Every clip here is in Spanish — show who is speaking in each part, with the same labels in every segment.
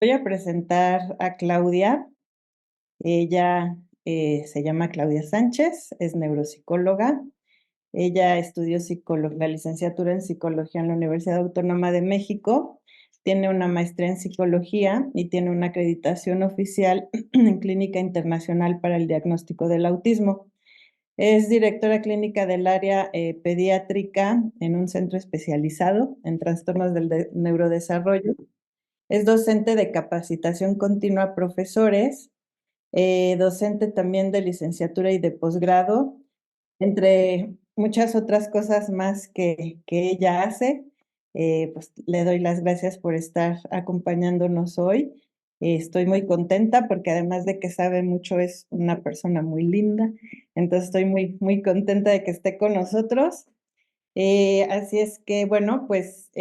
Speaker 1: Voy a presentar a Claudia. Ella se llama Claudia Sánchez, es neuropsicóloga. Ella estudió la licenciatura en psicología en la Universidad Autónoma de México. Tiene una maestría en psicología y tiene una acreditación oficial en Clínica Internacional para el Diagnóstico del Autismo. Es directora clínica del área pediátrica en un centro especializado en trastornos del neurodesarrollo. Es docente de capacitación continua a profesores, docente también de licenciatura y de posgrado, entre muchas otras cosas más que ella hace. Pues le doy las gracias por estar acompañándonos hoy. Estoy muy contenta porque además de que sabe mucho, es una persona muy linda. Entonces estoy muy contenta de que esté con nosotros. Así es que, bueno, pues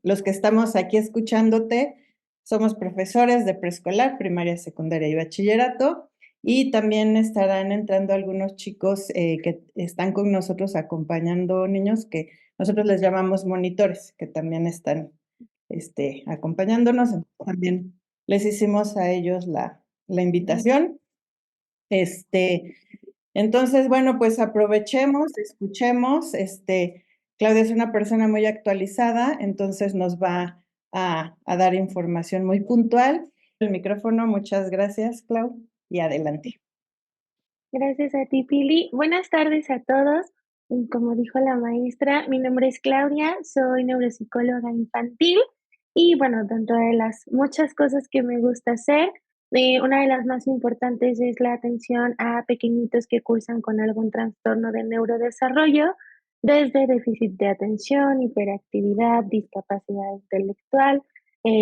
Speaker 1: los que estamos aquí escuchándote somos profesores de preescolar, primaria, secundaria y bachillerato, y también estarán entrando algunos chicos que están con nosotros acompañando niños que nosotros les llamamos monitores, que también están acompañándonos. También les hicimos a ellos la invitación. Este, entonces, bueno, pues aprovechemos, escuchemos. Claudia es una persona muy actualizada, entonces nos va a dar información muy puntual. El micrófono, muchas gracias, Clau, y adelante.
Speaker 2: Gracias a ti, Pili. Buenas tardes a todos. Como dijo la maestra, mi nombre es Claudia, soy neuropsicóloga infantil y bueno, dentro de las muchas cosas que me gusta hacer, una de las más importantes es la atención a pequeñitos que cursan con algún trastorno de neurodesarrollo, desde déficit de atención, hiperactividad, discapacidad intelectual,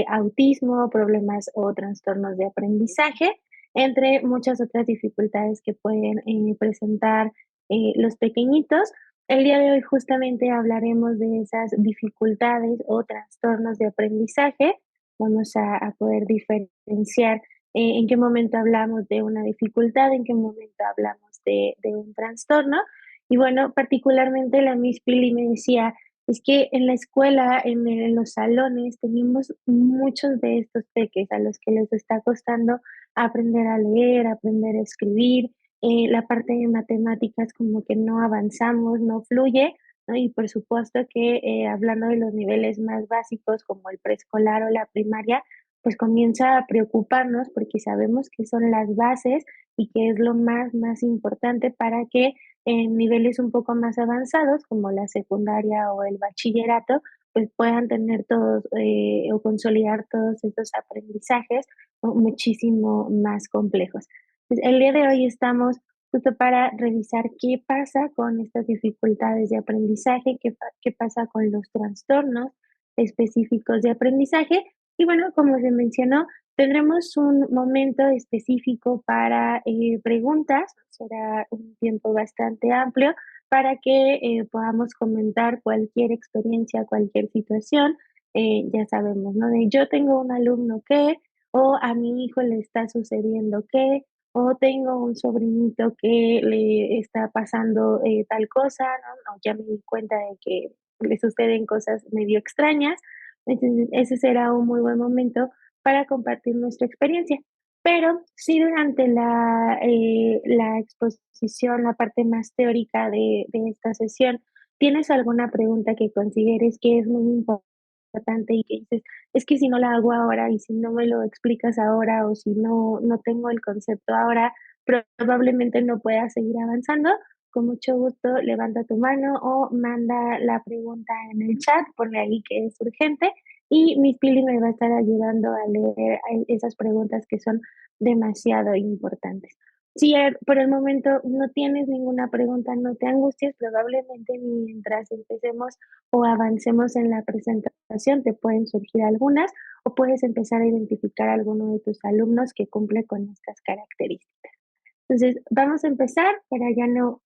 Speaker 2: autismo, problemas o trastornos de aprendizaje, entre muchas otras dificultades que pueden presentar los pequeñiñitos. El día de hoy justamente hablaremos de esas dificultades o trastornos de aprendizaje. Vamos a poder diferenciar en qué momento hablamos de una dificultad, en qué momento hablamos de un trastorno. Y bueno, particularmente la Miss Pili me decía, es que en la escuela, en los salones, tenemos muchos de estos peques a los que les está costando aprender a leer, aprender a escribir. La parte de matemáticas como que no avanzamos, no fluye, ¿no? Y por supuesto que hablando de los niveles más básicos como el preescolar o la primaria, pues comienza a preocuparnos porque sabemos que son las bases y que es lo más importante para que en niveles un poco más avanzados como la secundaria o el bachillerato, pues puedan tener todos o consolidar todos estos aprendizajes, ¿no? Muchísimo más complejos. Pues, el día de hoy estamos justo para revisar qué pasa con estas dificultades de aprendizaje, qué pasa con los trastornos específicos de aprendizaje. Y bueno, como se mencionó, tendremos un momento específico para preguntas, será un tiempo bastante amplio para que podamos comentar cualquier experiencia, cualquier situación. Ya sabemos, ¿no? De yo tengo un alumno que, o a mi hijo le está sucediendo que, o tengo un sobrinito que le está pasando tal cosa, ¿no? O ya me di cuenta de que le suceden cosas medio extrañas. Entonces, ese será un muy buen momento para compartir nuestra experiencia. Pero si durante la exposición, la parte más teórica de esta sesión, tienes alguna pregunta que consideres que es muy importante y que dices, es que si no la hago ahora y si no me lo explicas ahora o si no tengo el concepto ahora, probablemente no pueda seguir avanzando. Con mucho gusto, levanta tu mano o manda la pregunta en el chat, ponle ahí que es urgente y Miss Pili me va a estar ayudando a leer esas preguntas que son demasiado importantes. Si por el momento no tienes ninguna pregunta, no te angusties, probablemente mientras empecemos o avancemos en la presentación te pueden surgir algunas o puedes empezar a identificar a alguno de tus alumnos que cumple con estas características. Entonces, vamos a empezar para ya no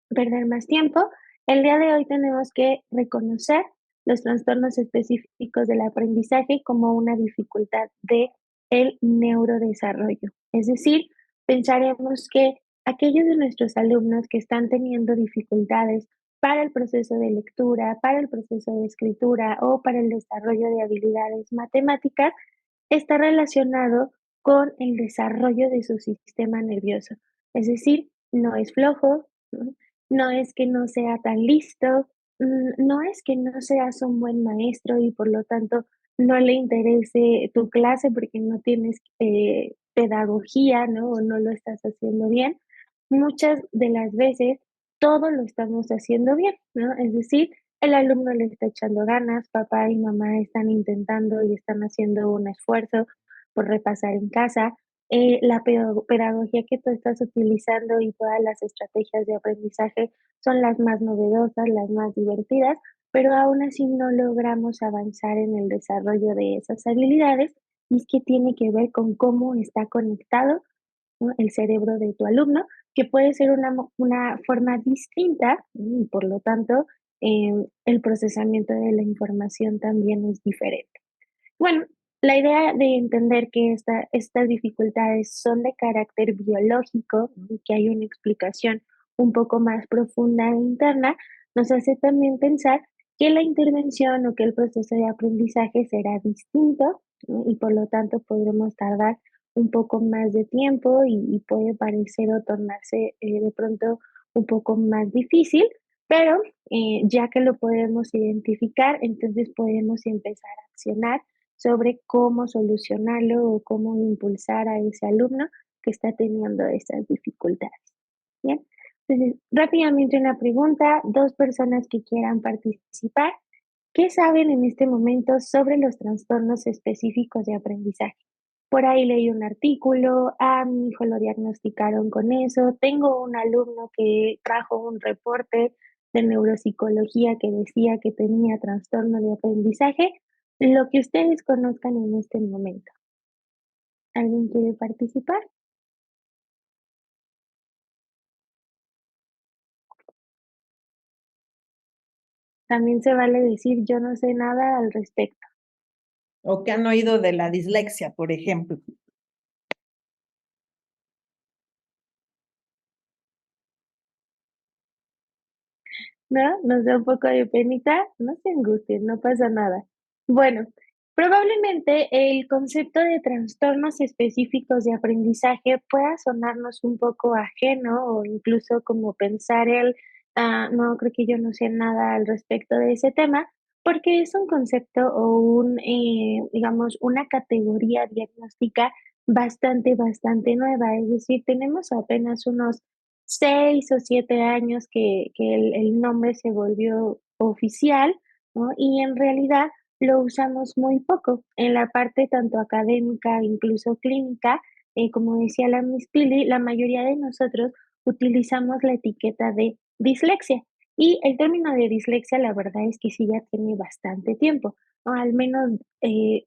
Speaker 2: perder más tiempo. El día de hoy tenemos que reconocer los trastornos específicos del aprendizaje como una dificultad de el neurodesarrollo. Es decir, pensaremos que aquellos de nuestros alumnos que están teniendo dificultades para el proceso de lectura, para el proceso de escritura o para el desarrollo de habilidades matemáticas, está relacionado con el desarrollo de su sistema nervioso. Es decir, no es flojo, ¿no? No es que no sea tan listo, no es que no seas un buen maestro y por lo tanto no le interese tu clase porque no tienes pedagogía, ¿no? O no lo estás haciendo bien. Muchas de las veces todo lo estamos haciendo bien, ¿no? Es decir, el alumno le está echando ganas, papá y mamá están intentando y están haciendo un esfuerzo por repasar en casa. La pedagogía que tú estás utilizando y todas las estrategias de aprendizaje son las más novedosas, las más divertidas, pero aún así no logramos avanzar en el desarrollo de esas habilidades, y es que tiene que ver con cómo está conectado, ¿no?, el cerebro de tu alumno, que puede ser una forma distinta, y por lo tanto, el procesamiento de la información también es diferente. Bueno, la idea de entender que estas dificultades son de carácter biológico y que hay una explicación un poco más profunda e interna, nos hace también pensar que la intervención o que el proceso de aprendizaje será distinto, ¿no? Y por lo tanto podremos tardar un poco más de tiempo y puede parecer o tornarse de pronto un poco más difícil, pero ya que lo podemos identificar, entonces podemos empezar a accionar sobre cómo solucionarlo o cómo impulsar a ese alumno que está teniendo esas dificultades. Bien, entonces rápidamente una pregunta, dos personas que quieran participar, ¿qué saben en este momento sobre los trastornos específicos de aprendizaje? Por ahí leí un artículo, a mi hijo lo diagnosticaron con eso, tengo un alumno que trajo un reporte de neuropsicología que decía que tenía trastorno de aprendizaje, lo que ustedes conozcan en este momento. ¿Alguien quiere participar? También se vale decir yo no sé nada al respecto,
Speaker 1: O que han oído de la dislexia, por ejemplo.
Speaker 2: ¿no? Nos da un poco de penita, no se angustien, no pasa nada. Bueno, probablemente el concepto de trastornos específicos de aprendizaje pueda sonarnos un poco ajeno o incluso como pensar no, creo que yo no sé nada al respecto de ese tema, porque es un concepto o digamos, una categoría diagnóstica bastante nueva. Es decir, tenemos apenas unos 6 o 7 años que el nombre se volvió oficial, ¿no? Y en realidad lo usamos muy poco en la parte tanto académica, incluso clínica, como decía la Miss Pili, la mayoría de nosotros utilizamos la etiqueta de dislexia. Y el término de dislexia, la verdad es que sí ya tiene bastante tiempo, ¿no? Al menos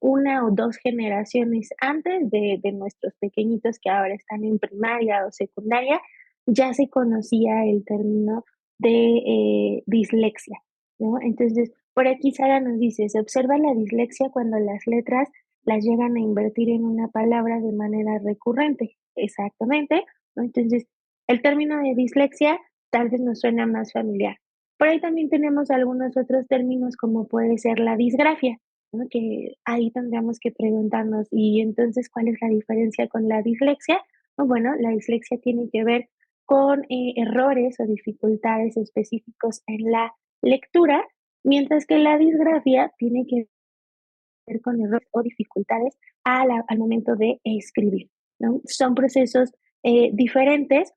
Speaker 2: una o dos generaciones antes de nuestros pequeñitos que ahora están en primaria o secundaria, ya se conocía el término de dislexia, ¿no? Entonces, por aquí Sara nos dice, se observa la dislexia cuando las letras las llegan a invertir en una palabra de manera recurrente. Exactamente, ¿no? Entonces, el término de dislexia tal vez nos suena más familiar. Por ahí también tenemos algunos otros términos como puede ser la disgrafia, ¿no? Que ahí tendríamos que preguntarnos, ¿y entonces cuál es la diferencia con la dislexia? Bueno, la dislexia tiene que ver con errores o dificultades específicos en la lectura, mientras que la disgrafia tiene que ver con errores o dificultades al momento de escribir, ¿no? Son procesos diferentes.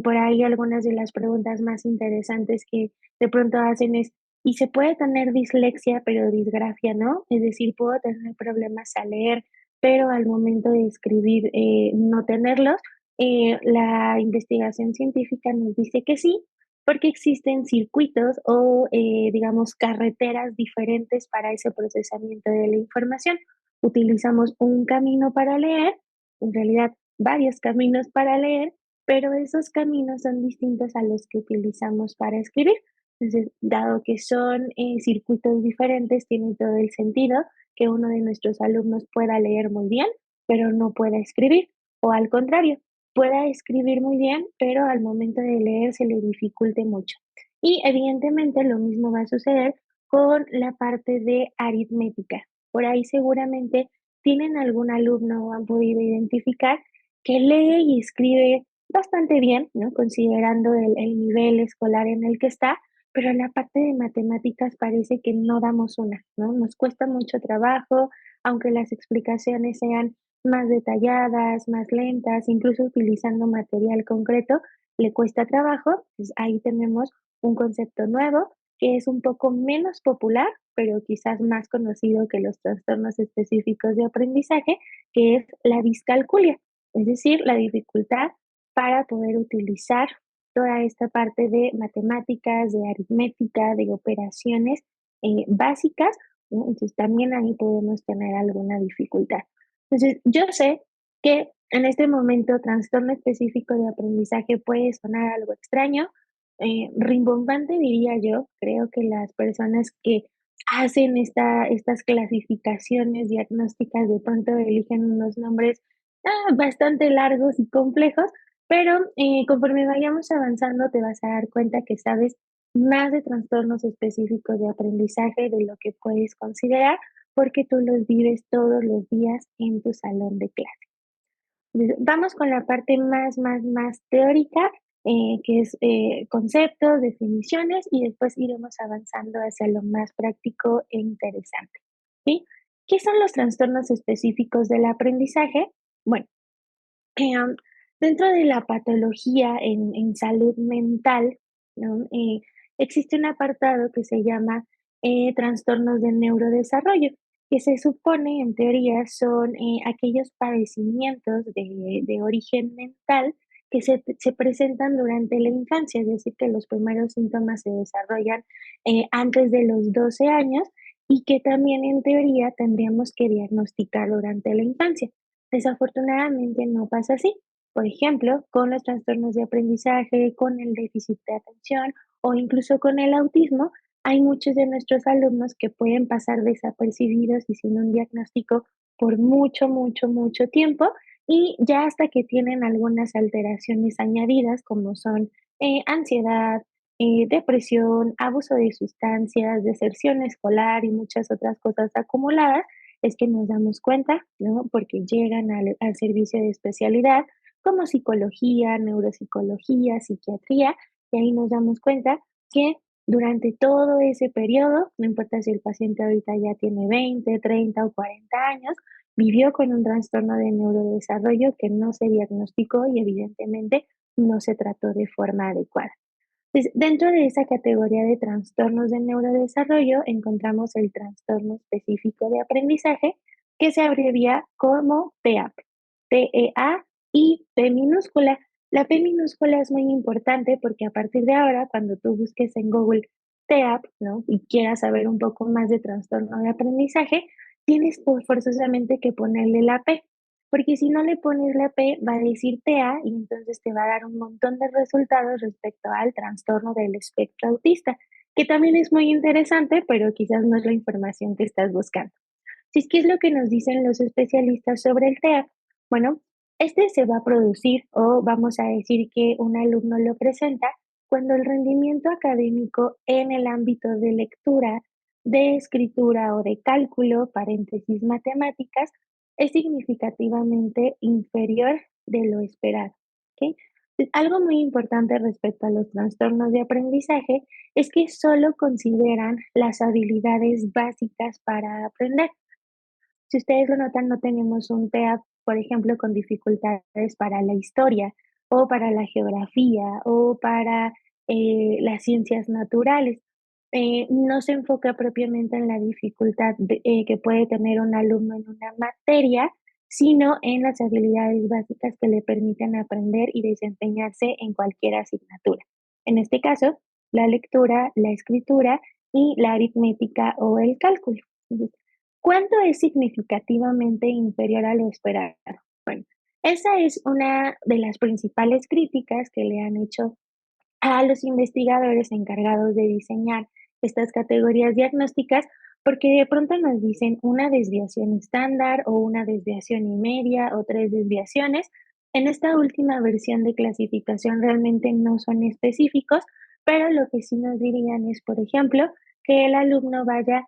Speaker 2: Por ahí algunas de las preguntas más interesantes que de pronto hacen es, ¿y se puede tener dislexia pero disgrafia no? Es decir, puedo tener problemas al leer, pero al momento de escribir no tenerlos. La investigación científica nos dice que sí, porque existen circuitos o, digamos, carreteras diferentes para ese procesamiento de la información. Utilizamos un camino para leer, en realidad varios caminos para leer, pero esos caminos son distintos a los que utilizamos para escribir. Entonces, dado que son circuitos diferentes, tiene todo el sentido que uno de nuestros alumnos pueda leer muy bien, pero no pueda escribir, o al contrario, pueda escribir muy bien, pero al momento de leer se le dificulte mucho. Y evidentemente lo mismo va a suceder con la parte de aritmética. Por ahí seguramente ¿tienen algún alumno o han podido identificar que lee y escribe bastante bien, ¿no? Considerando el nivel escolar en el que está, pero en la parte de matemáticas parece que no damos una, ¿no? Nos cuesta mucho trabajo, aunque las explicaciones sean más detalladas, más lentas, incluso utilizando material concreto, le cuesta trabajo, pues ahí tenemos un concepto nuevo que es un poco menos popular, pero quizás más conocido que los trastornos específicos de aprendizaje, que es la discalculia, es decir, la dificultad para poder utilizar toda esta parte de matemáticas, de aritmética, de operaciones básicas, ¿no? Entonces también ahí podemos tener alguna dificultad. Entonces, yo sé que en este momento trastorno específico de aprendizaje puede sonar algo extraño, rimbombante diría yo. Creo que las personas que hacen estas clasificaciones diagnósticas de pronto eligen unos nombres bastante largos y complejos, pero conforme vayamos avanzando te vas a dar cuenta que sabes más de trastornos específicos de aprendizaje de lo que puedes considerar porque tú los vives todos los días en tu salón de clase. Vamos con la parte más teórica, que es conceptos, definiciones, y después iremos avanzando hacia lo más práctico e interesante, ¿sí? ¿Qué son los trastornos específicos del aprendizaje? Bueno, Em, dentro de la patología en salud mental, ¿no? Existe un apartado que se llama trastornos de neurodesarrollo, que se supone, en teoría, son aquellos padecimientos de origen mental que se presentan durante la infancia, es decir, que los primeros síntomas se desarrollan antes de los 12 años y que también, en teoría, tendríamos que diagnosticar durante la infancia. Desafortunadamente no pasa así. Por ejemplo, con los trastornos de aprendizaje, con el déficit de atención o incluso con el autismo, hay muchos de nuestros alumnos que pueden pasar desapercibidos y sin un diagnóstico por mucho tiempo y ya hasta que tienen algunas alteraciones añadidas como son ansiedad, depresión, abuso de sustancias, deserción escolar y muchas otras cosas acumuladas, es que nos damos cuenta, ¿no? Porque llegan al servicio de especialidad como psicología, neuropsicología, psiquiatría, y ahí nos damos cuenta que durante todo ese periodo, no importa si el paciente ahorita ya tiene 20, 30 o 40 años, vivió con un trastorno de neurodesarrollo que no se diagnosticó y evidentemente no se trató de forma adecuada. Pues, dentro de esa categoría de trastornos de neurodesarrollo encontramos el trastorno específico de aprendizaje, que se abrevia como TEAP, TEA y P minúscula. La P minúscula es muy importante porque a partir de ahora, cuando tú busques en Google TEAP, ¿no? Y quieras saber un poco más de trastorno de aprendizaje, tienes forzosamente que ponerle la P, porque si no le pones la P, va a decir TEA y entonces te va a dar un montón de resultados respecto al trastorno del espectro autista, que también es muy interesante, pero quizás no es la información que estás buscando. Si es que es lo que nos dicen los especialistas sobre el TEA. Bueno, este se va a producir o vamos a decir que un alumno lo presenta cuando el rendimiento académico en el ámbito de lectura, de escritura o de cálculo, paréntesis matemáticas, es significativamente inferior de lo esperado. ¿Ok? Algo muy importante respecto a los trastornos de aprendizaje es que solo consideran las habilidades básicas para aprender. Si ustedes lo notan, no tenemos un TEA, por ejemplo, con dificultades para la historia o para la geografía o para las ciencias naturales. No se enfoca propiamente en la dificultad que puede tener un alumno en una materia, sino en las habilidades básicas que le permiten aprender y desempeñarse en cualquier asignatura. En este caso, la lectura, la escritura y la aritmética o el cálculo. ¿Cuánto es significativamente inferior a lo esperado? Bueno, esa es una de las principales críticas que le han hecho a los investigadores encargados de diseñar estas categorías diagnósticas, porque de pronto nos dicen una desviación estándar o una desviación y media o tres desviaciones. En esta última versión de clasificación realmente no son específicos, pero lo que sí nos dirían es, por ejemplo, que el alumno vaya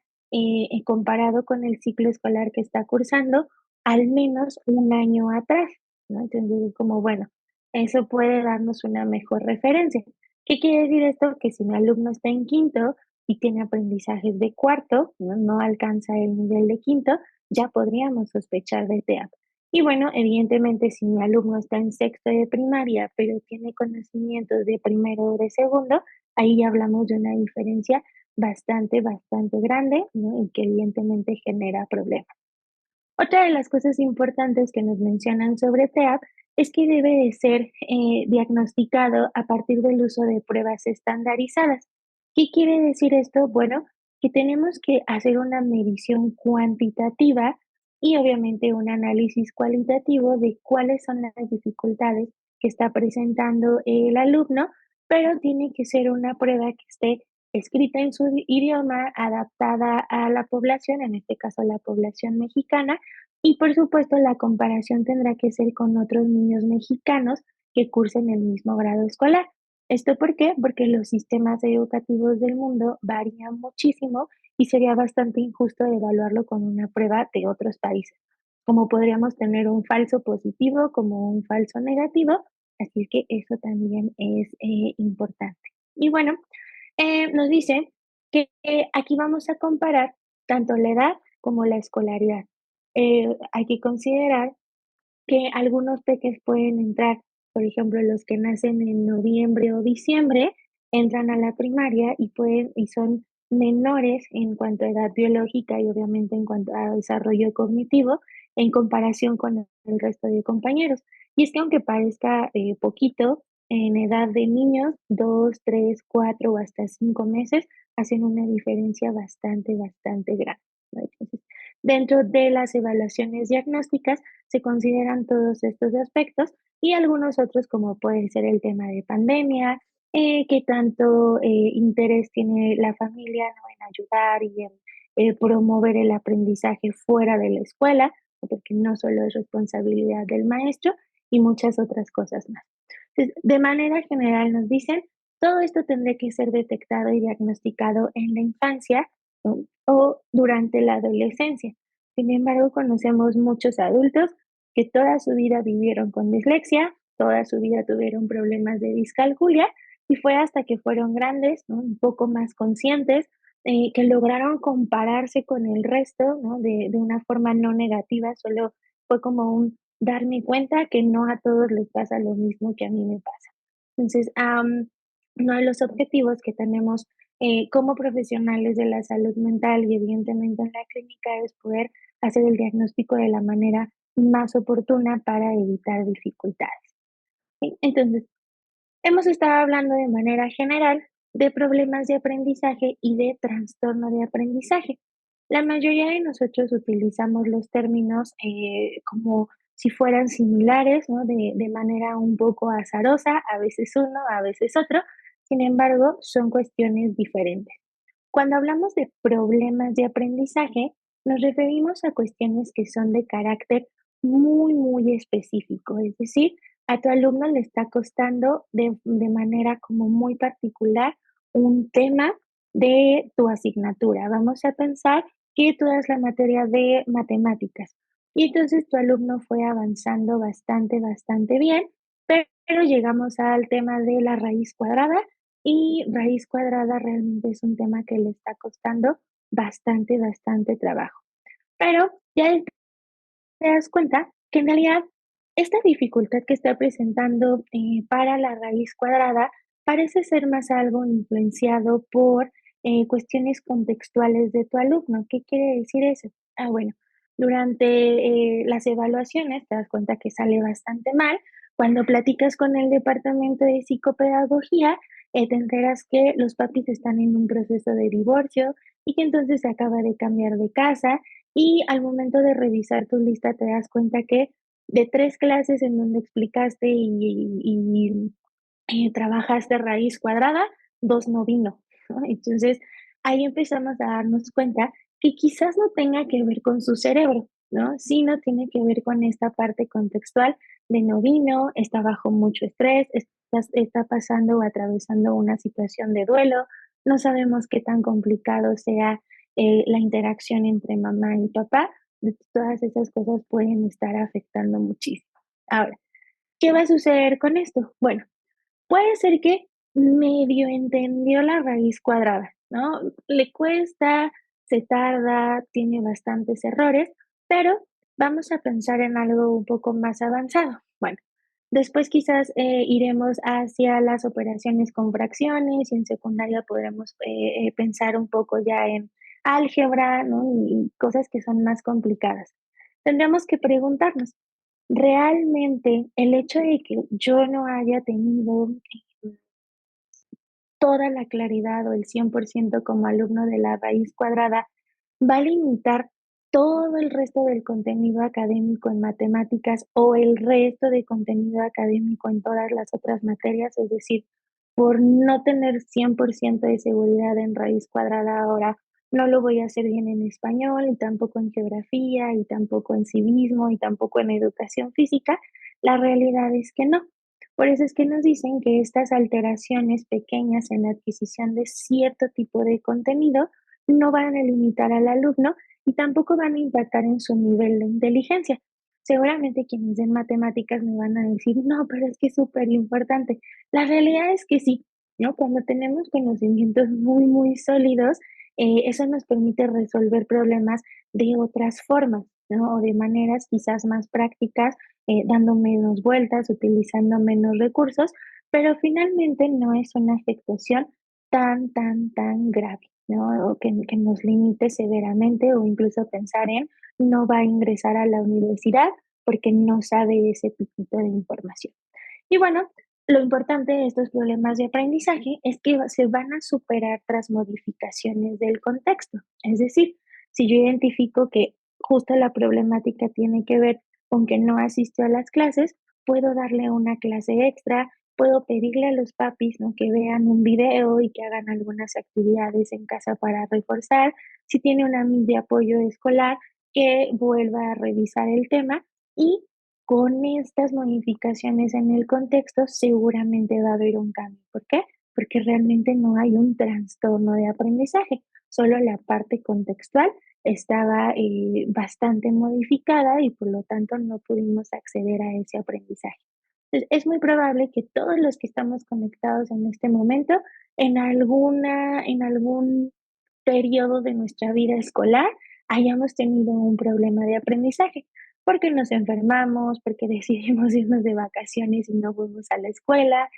Speaker 2: comparado con el ciclo escolar que está cursando al menos un año atrás, ¿no? Entonces, es como, bueno, eso puede darnos una mejor referencia. ¿Qué quiere decir esto? Que si mi alumno está en quinto y tiene aprendizajes de cuarto, no alcanza el nivel de quinto, ya podríamos sospechar de TEA. Y bueno, evidentemente, si mi alumno está en sexto de primaria, pero tiene conocimientos de primero o de segundo, ahí ya hablamos de una diferencia bastante grande, ¿no? Y que evidentemente genera problemas. Otra de las cosas importantes que nos mencionan sobre TEAP es que debe de ser diagnosticado a partir del uso de pruebas estandarizadas. ¿Qué quiere decir esto? Bueno, que tenemos que hacer una medición cuantitativa y obviamente un análisis cualitativo de cuáles son las dificultades que está presentando el alumno, pero tiene que ser una prueba que esté escrita en su idioma, adaptada a la población, en este caso la población mexicana, y por supuesto, la comparación tendrá que ser con otros niños mexicanos que cursen el mismo grado escolar. ¿Esto por qué? Porque los sistemas educativos del mundo varían muchísimo y sería bastante injusto evaluarlo con una prueba de otros países. Como podríamos tener un falso positivo como un falso negativo, así que eso también es importante. Y bueno, nos dice que aquí vamos a comparar tanto la edad como la escolaridad. Hay que considerar que algunos peques pueden entrar, por ejemplo, los que nacen en noviembre o diciembre, entran a la primaria y son menores en cuanto a edad biológica y obviamente en cuanto a desarrollo cognitivo en comparación con el resto de compañeros. Y es que aunque parezca poquito, en edad de niños, 2, 3, 4 o hasta 5 meses hacen una diferencia bastante grande, ¿no? Entonces, dentro de las evaluaciones diagnósticas, se consideran todos estos aspectos y algunos otros como puede ser el tema de pandemia, qué tanto interés tiene la familia, ¿no? En ayudar y en promover el aprendizaje fuera de la escuela, porque no solo es responsabilidad del maestro y muchas otras cosas más. Entonces, de manera general nos dicen, todo esto tendría que ser detectado y diagnosticado en la infancia, ¿no? O durante la adolescencia. Sin embargo, conocemos muchos adultos que toda su vida vivieron con dislexia, toda su vida tuvieron problemas de discalculia y fue hasta que fueron grandes, ¿no? Un poco más conscientes, que lograron compararse con el resto, ¿no? De una forma no negativa, solo fue como un darme cuenta que no a todos les pasa lo mismo que a mí me pasa. Entonces, uno de los objetivos que tenemos como profesionales de la salud mental y evidentemente en la clínica es poder hacer el diagnóstico de la manera más oportuna para evitar dificultades. ¿Sí? Entonces, hemos estado hablando de manera general de problemas de aprendizaje y de trastorno de aprendizaje. La mayoría de nosotros utilizamos los términos como si fueran similares, ¿no? De manera un poco azarosa, a veces uno, a veces otro. Sin embargo, son cuestiones diferentes. Cuando hablamos de problemas de aprendizaje, nos referimos a cuestiones que son de carácter muy específico, es decir, a tu alumno le está costando de manera como muy particular un tema de tu asignatura. Vamos a pensar que tú das la materia de matemáticas y entonces tu alumno fue avanzando bastante bien, pero llegamos al tema de la raíz cuadrada y raíz cuadrada realmente es un tema que le está costando bastante trabajo. Pero ya te das cuenta que en realidad esta dificultad que está presentando para la raíz cuadrada parece ser más algo influenciado por cuestiones contextuales de tu alumno. ¿Qué quiere decir eso? Bueno, durante las evaluaciones te das cuenta que sale bastante mal. Cuando platicas con el departamento de psicopedagogía, te enteras que los papis están en un proceso de divorcio y que entonces se acaba de cambiar de casa y al momento de revisar tu lista te das cuenta que de 3 clases en donde explicaste y trabajaste raíz cuadrada, 2 no vino, ¿no? Entonces, ahí empezamos a darnos cuenta que quizás no tenga que ver con su cerebro, ¿no? Sino tiene que ver con esta parte contextual de no vino, está bajo mucho estrés, está pasando o atravesando una situación de duelo, no sabemos qué tan complicado sea la interacción entre mamá y papá, todas esas cosas pueden estar afectando muchísimo. Ahora, ¿qué va a suceder con esto? Bueno, puede ser que medio entendió la raíz cuadrada, ¿no? Le cuesta, se tarda, tiene bastantes errores, pero vamos a pensar en algo un poco más avanzado. Bueno, después quizás iremos hacia las operaciones con fracciones y en secundaria podremos pensar un poco ya en álgebra, ¿no? Y cosas que son más complicadas. Tendríamos que preguntarnos, ¿realmente el hecho de que yo no haya tenido toda la claridad o el 100% como alumno de la raíz cuadrada, va a limitar todo el resto del contenido académico en matemáticas o el resto de contenido académico en todas las otras materias? Es decir, por no tener 100% de seguridad en raíz cuadrada ahora, no lo voy a hacer bien en español y tampoco en geografía y tampoco en civismo y tampoco en educación física. La realidad es que no. Por eso es que nos dicen que estas alteraciones pequeñas en la adquisición de cierto tipo de contenido no van a limitar al alumno y tampoco van a impactar en su nivel de inteligencia. Seguramente quienes den matemáticas me van a decir, no, pero es que es súper importante. La realidad es que sí, ¿no? Cuando tenemos conocimientos muy, muy sólidos, eso nos permite resolver problemas de otras formas, ¿no? O de maneras quizás más prácticas, dando menos vueltas, utilizando menos recursos, pero finalmente no es una afectación tan, tan, tan grave, ¿no? O que nos limite severamente o incluso pensar en no va a ingresar a la universidad porque no sabe ese tipito de información. Y bueno, lo importante de estos problemas de aprendizaje es que se van a superar tras modificaciones del contexto. Es decir, si yo identifico que justo la problemática tiene que ver con que no asistió a las clases, puedo darle una clase extra, puedo pedirle a los papis, ¿no?, que vean un video y que hagan algunas actividades en casa para reforzar. Si tiene una amiga de apoyo escolar, que vuelva a revisar el tema y con estas modificaciones en el contexto, seguramente va a haber un cambio. ¿Por qué? Porque realmente no hay un trastorno de aprendizaje, solo la parte contextual estaba bastante modificada y por lo tanto no pudimos acceder a ese aprendizaje. Entonces, es muy probable que todos los que estamos conectados en este momento, en algún periodo de nuestra vida escolar, hayamos tenido un problema de aprendizaje porque nos enfermamos, porque decidimos irnos de vacaciones y no fuimos a la escuela,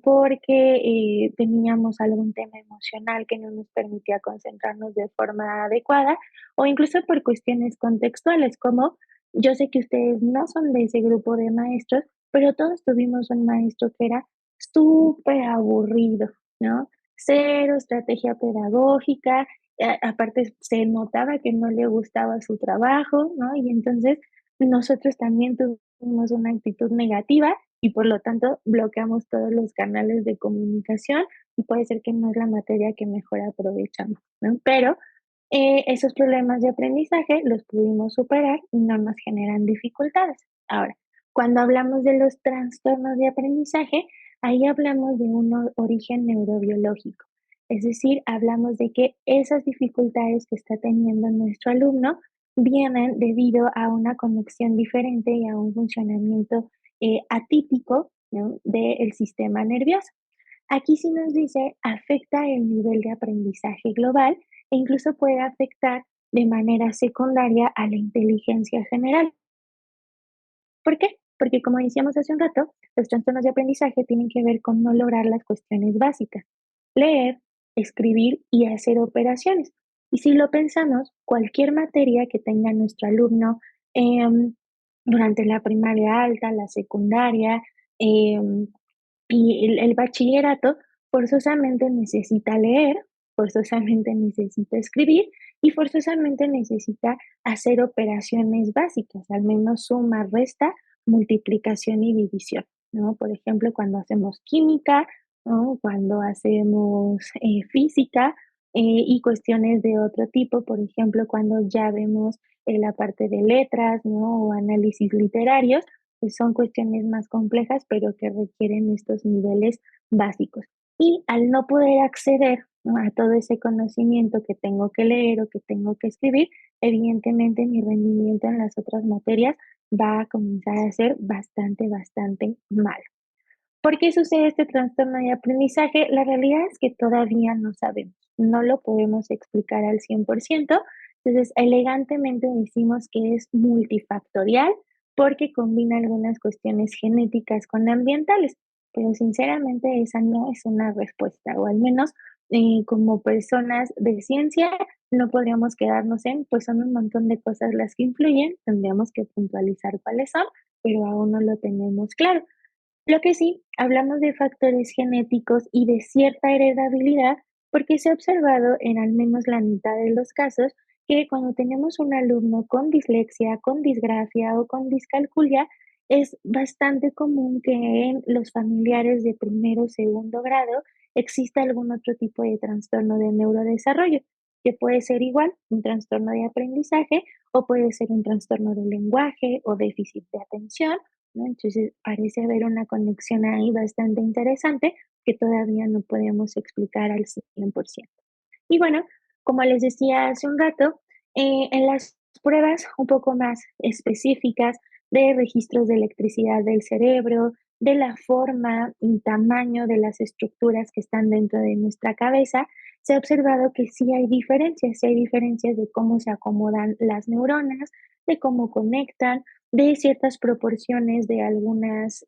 Speaker 2: porque teníamos algún tema emocional que no nos permitía concentrarnos de forma adecuada, o incluso por cuestiones contextuales, como yo sé que ustedes no son de ese grupo de maestros, pero todos tuvimos un maestro que era súper aburrido, ¿no? Cero estrategia pedagógica, aparte se notaba que no le gustaba su trabajo, ¿no? Y entonces nosotros también tuvimos una actitud negativa y por lo tanto bloqueamos todos los canales de comunicación y puede ser que no es la materia que mejor aprovechamos, ¿no? Pero esos problemas de aprendizaje los pudimos superar y no nos generan dificultades. Ahora, cuando hablamos de los trastornos de aprendizaje, ahí hablamos de un origen neurobiológico. Es decir, hablamos de que esas dificultades que está teniendo nuestro alumno vienen debido a una conexión diferente y a un funcionamiento atípico, ¿no?, del sistema nervioso. Aquí sí nos dice, afecta el nivel de aprendizaje global e incluso puede afectar de manera secundaria a la inteligencia general. ¿Por qué? Porque como decíamos hace un rato, los trastornos de aprendizaje tienen que ver con no lograr las cuestiones básicas: leer, escribir y hacer operaciones. Y si lo pensamos, cualquier materia que tenga nuestro alumno em, durante la primaria alta, la secundaria, em, y el bachillerato, forzosamente necesita leer, forzosamente necesita escribir y forzosamente necesita hacer operaciones básicas, al menos suma, resta, multiplicación y división, ¿no? Por ejemplo, cuando hacemos química, ¿no?, cuando hacemos física, y cuestiones de otro tipo, por ejemplo, cuando ya vemos la parte de letras, ¿no?, o análisis literarios, pues son cuestiones más complejas, pero que requieren estos niveles básicos. Y al no poder acceder ¿no? A todo ese conocimiento que tengo que leer o que tengo que escribir, evidentemente mi rendimiento en las otras materias va a comenzar a ser bastante, bastante malo. ¿Por qué sucede este trastorno de aprendizaje? La realidad es que todavía no sabemos, no lo podemos explicar al 100%. Entonces elegantemente decimos que es multifactorial porque combina algunas cuestiones genéticas con ambientales, pero sinceramente esa no es una respuesta, o al menos como personas de ciencia no podríamos quedarnos en, pues son un montón de cosas las que influyen, tendríamos que puntualizar cuáles son, pero aún no lo tenemos claro. Lo que sí, hablamos de factores genéticos y de cierta heredabilidad, porque se ha observado en al menos la mitad de los casos que cuando tenemos un alumno con dislexia, con disgrafia o con discalculia, es bastante común que en los familiares de primero o segundo grado exista algún otro tipo de trastorno de neurodesarrollo, que puede ser igual un trastorno de aprendizaje o puede ser un trastorno de lenguaje o déficit de atención, ¿no? Entonces, parece haber una conexión ahí bastante interesante que todavía no podemos explicar al 100%. Y bueno, como les decía hace un rato, en las pruebas un poco más específicas de registros de electricidad del cerebro, de la forma y tamaño de las estructuras que están dentro de nuestra cabeza, se ha observado que sí hay diferencias de cómo se acomodan las neuronas, de cómo conectan, de ciertas proporciones de algunas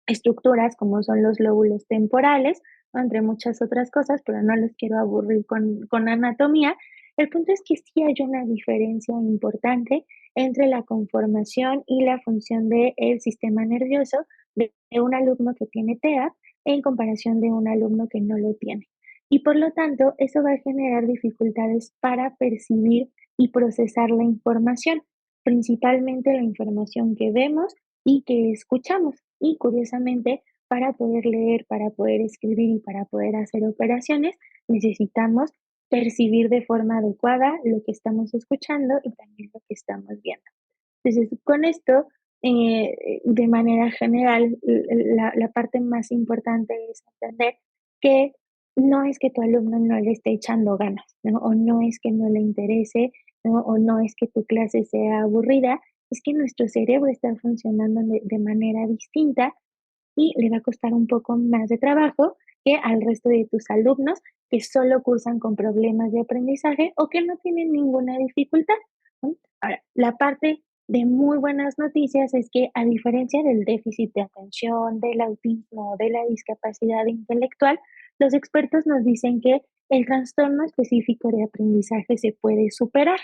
Speaker 2: estructuras como son los lóbulos temporales, ¿no? Entre muchas otras cosas, pero no los quiero aburrir con anatomía. El punto es que sí hay una diferencia importante entre la conformación y la función del sistema nervioso de un alumno que tiene TEA en comparación de un alumno que no lo tiene. Y por lo tanto, eso va a generar dificultades para percibir y procesar la información, principalmente la información que vemos y que escuchamos. Y curiosamente, para poder leer, para poder escribir y para poder hacer operaciones, necesitamos percibir de forma adecuada lo que estamos escuchando y también lo que estamos viendo. Entonces, con esto, de manera general, la parte más importante es entender que no es que tu alumno no le esté echando ganas, ¿no? O no es que no le interese, ¿no? O no es que tu clase sea aburrida, es que nuestro cerebro está funcionando de manera distinta y le va a costar un poco más de trabajo que al resto de tus alumnos que solo cursan con problemas de aprendizaje o que no tienen ninguna dificultad, ¿no? Ahora, la parte de muy buenas noticias es que a diferencia del déficit de atención, del autismo, de la discapacidad intelectual, los expertos nos dicen que el trastorno específico de aprendizaje se puede superar.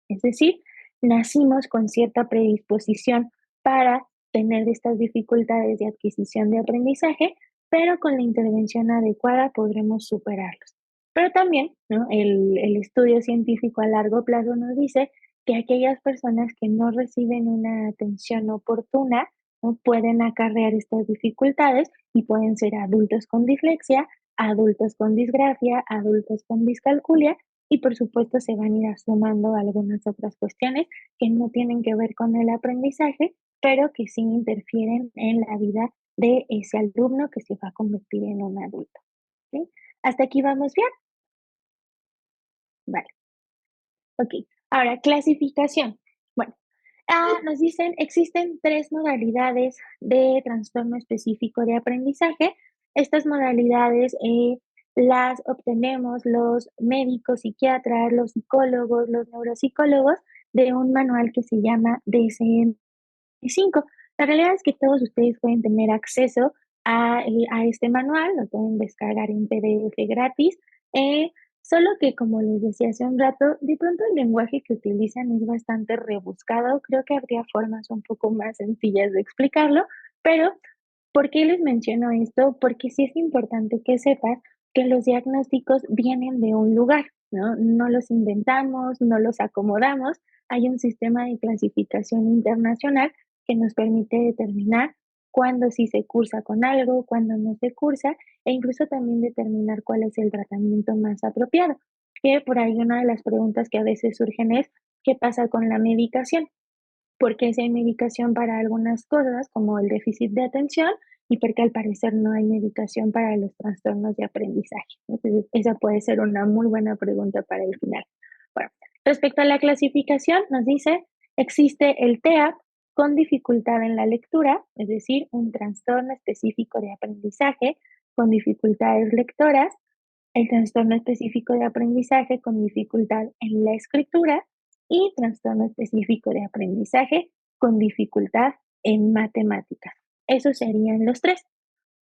Speaker 2: Es decir, nacimos con cierta predisposición para tener estas dificultades de adquisición de aprendizaje, pero con la intervención adecuada podremos superarlos. Pero también, ¿no? El estudio científico a largo plazo nos dice que aquellas personas que no reciben una atención oportuna, ¿no? Pueden acarrear estas dificultades y pueden ser adultos con dislexia, adultos con disgrafia, adultos con discalculia y por supuesto se van a ir sumando algunas otras cuestiones que no tienen que ver con el aprendizaje, pero que sí interfieren en la vida de ese alumno que se va a convertir en un adulto, ¿sí? ¿Hasta aquí vamos bien? Vale, okey. Ahora, clasificación. Bueno, nos dicen, existen 3 modalidades de trastorno específico de aprendizaje. Estas modalidades, las obtenemos los médicos psiquiatras, los psicólogos, los neuropsicólogos de un manual que se llama DSM-5. La realidad es que todos ustedes pueden tener acceso a este manual, lo pueden descargar en PDF gratis, eh, solo que, como les decía hace un rato, de pronto el lenguaje que utilizan es bastante rebuscado. Creo que habría formas un poco más sencillas de explicarlo, pero ¿por qué les menciono esto? Porque sí es importante que sepas que los diagnósticos vienen de un lugar, ¿no? No los inventamos, no los acomodamos. Hay un sistema de clasificación internacional que nos permite determinar cuándo sí se cursa con algo, cuándo no se cursa, e incluso también determinar cuál es el tratamiento más apropiado. Que por ahí una de las preguntas que a veces surgen es, ¿qué pasa con la medicación? Porque si hay medicación para algunas cosas, como el déficit de atención, y porque al parecer no hay medicación para los trastornos de aprendizaje. Entonces, esa puede ser una muy buena pregunta para el final. Bueno, respecto a la clasificación, nos dice, existe el TEAP con dificultad en la lectura, es decir, un trastorno específico de aprendizaje con dificultades lectoras, el trastorno específico de aprendizaje con dificultad en la escritura y trastorno específico de aprendizaje con dificultad en matemáticas. Esos serían los tres.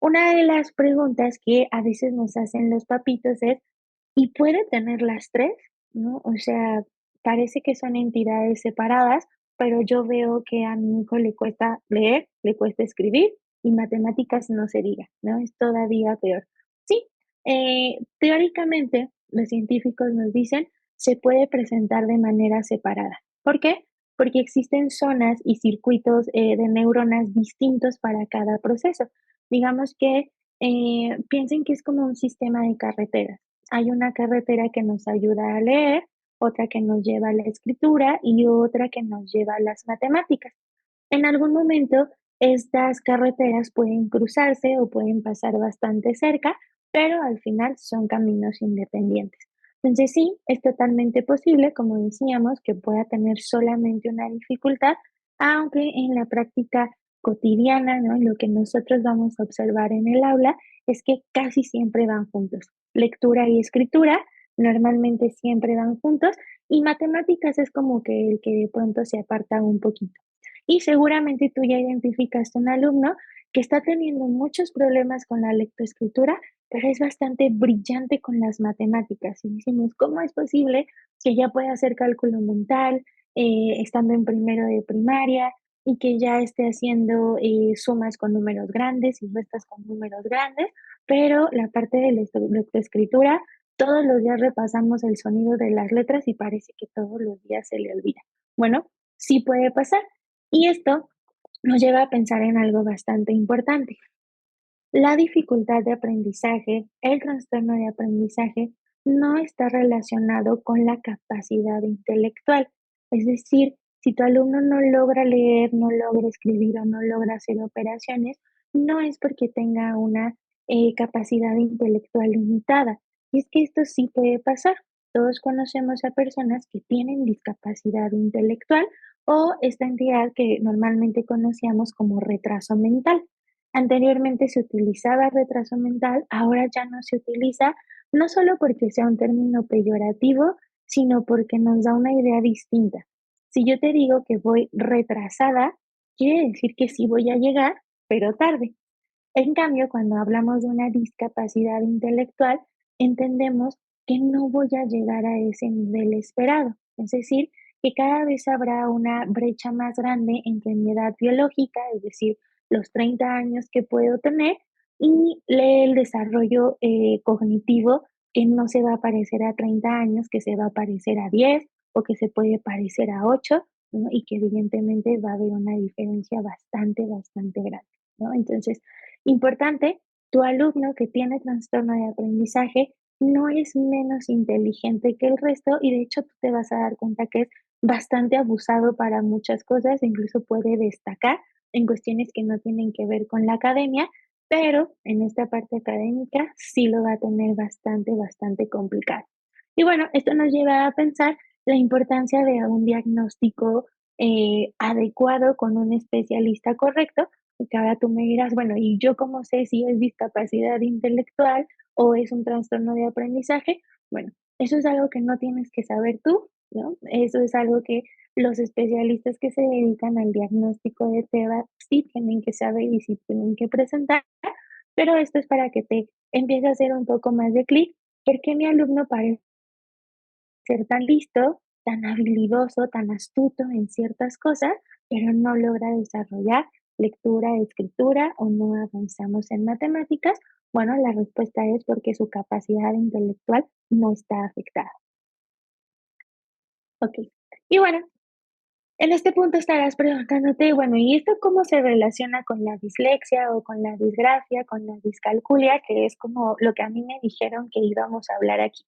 Speaker 2: Una de las preguntas que a veces nos hacen los papitos es, ¿y puede tener las tres? ¿No? O sea, parece que son entidades separadas, pero yo veo que a mi hijo le cuesta leer, le cuesta escribir y matemáticas no se diga, ¿no? Es todavía peor. Sí, teóricamente los científicos nos dicen se puede presentar de manera separada. ¿Por qué? Porque existen zonas y circuitos de neuronas distintos para cada proceso. Digamos que piensen que es como un sistema de carreteras. Hay una carretera que nos ayuda a leer, otra que nos lleva a la escritura y otra que nos lleva a las matemáticas. En algún momento, estas carreteras pueden cruzarse o pueden pasar bastante cerca, pero al final son caminos independientes. Entonces sí, es totalmente posible, como decíamos, que pueda tener solamente una dificultad, aunque en la práctica cotidiana, ¿no? Lo que nosotros vamos a observar en el aula es que casi siempre van juntos. Lectura y escritura normalmente siempre van juntos y matemáticas es como que el que de pronto se aparta un poquito. Y seguramente tú ya identificaste un alumno que está teniendo muchos problemas con la lectoescritura, pero es bastante brillante con las matemáticas. Y decimos, ¿cómo es posible que ya pueda hacer cálculo mental estando en primero de primaria y que ya esté haciendo sumas con números grandes y restas con números grandes? Pero la parte de lectoescritura, todos los días repasamos el sonido de las letras y parece que todos los días se le olvida. Bueno, sí puede pasar. Y esto nos lleva a pensar en algo bastante importante. La dificultad de aprendizaje, el trastorno de aprendizaje, no está relacionado con la capacidad intelectual. Es decir, si tu alumno no logra leer, no logra escribir o no logra hacer operaciones, no es porque tenga una capacidad intelectual limitada. Y es que esto sí puede pasar. Todos conocemos a personas que tienen discapacidad intelectual o esta entidad que normalmente conocíamos como retraso mental. Anteriormente se utilizaba retraso mental, ahora ya no se utiliza, no solo porque sea un término peyorativo, sino porque nos da una idea distinta. Si yo te digo que voy retrasada, quiere decir que sí voy a llegar, pero tarde. En cambio, cuando hablamos de una discapacidad intelectual, entendemos que no voy a llegar a ese nivel esperado. Es decir, que cada vez habrá una brecha más grande entre mi edad biológica, es decir, los 30 años que puedo tener, y el desarrollo cognitivo que no se va a parecer a 30 años, que se va a parecer a 10 o que se puede parecer a 8, ¿no? Y que evidentemente va a haber una diferencia bastante, bastante grande, ¿no? Entonces, importante, tu alumno que tiene trastorno de aprendizaje no es menos inteligente que el resto y de hecho tú te vas a dar cuenta que es bastante abusado para muchas cosas, incluso puede destacar en cuestiones que no tienen que ver con la academia, pero en esta parte académica sí lo va a tener bastante, bastante complicado. Y bueno, esto nos lleva a pensar la importancia de un diagnóstico adecuado con un especialista correcto, y que ahora tú me dirás, bueno, ¿y yo cómo sé si es discapacidad intelectual o es un trastorno de aprendizaje? Bueno, eso es algo que no tienes que saber tú, ¿no? Eso es algo que los especialistas que se dedican al diagnóstico de TEA sí tienen que saber y sí tienen que presentar, pero esto es para que te empiece a hacer un poco más de clic, porque mi alumno parece ser tan listo, tan habilidoso, tan astuto en ciertas cosas, pero no logra desarrollar lectura, escritura o no avanzamos en matemáticas? Bueno, la respuesta es porque su capacidad intelectual no está afectada. Ok. Y bueno, en este punto estarás preguntándote, bueno, ¿y esto cómo se relaciona con la dislexia o con la disgrafia, con la discalculia, que es como lo que a mí me dijeron que íbamos a hablar aquí?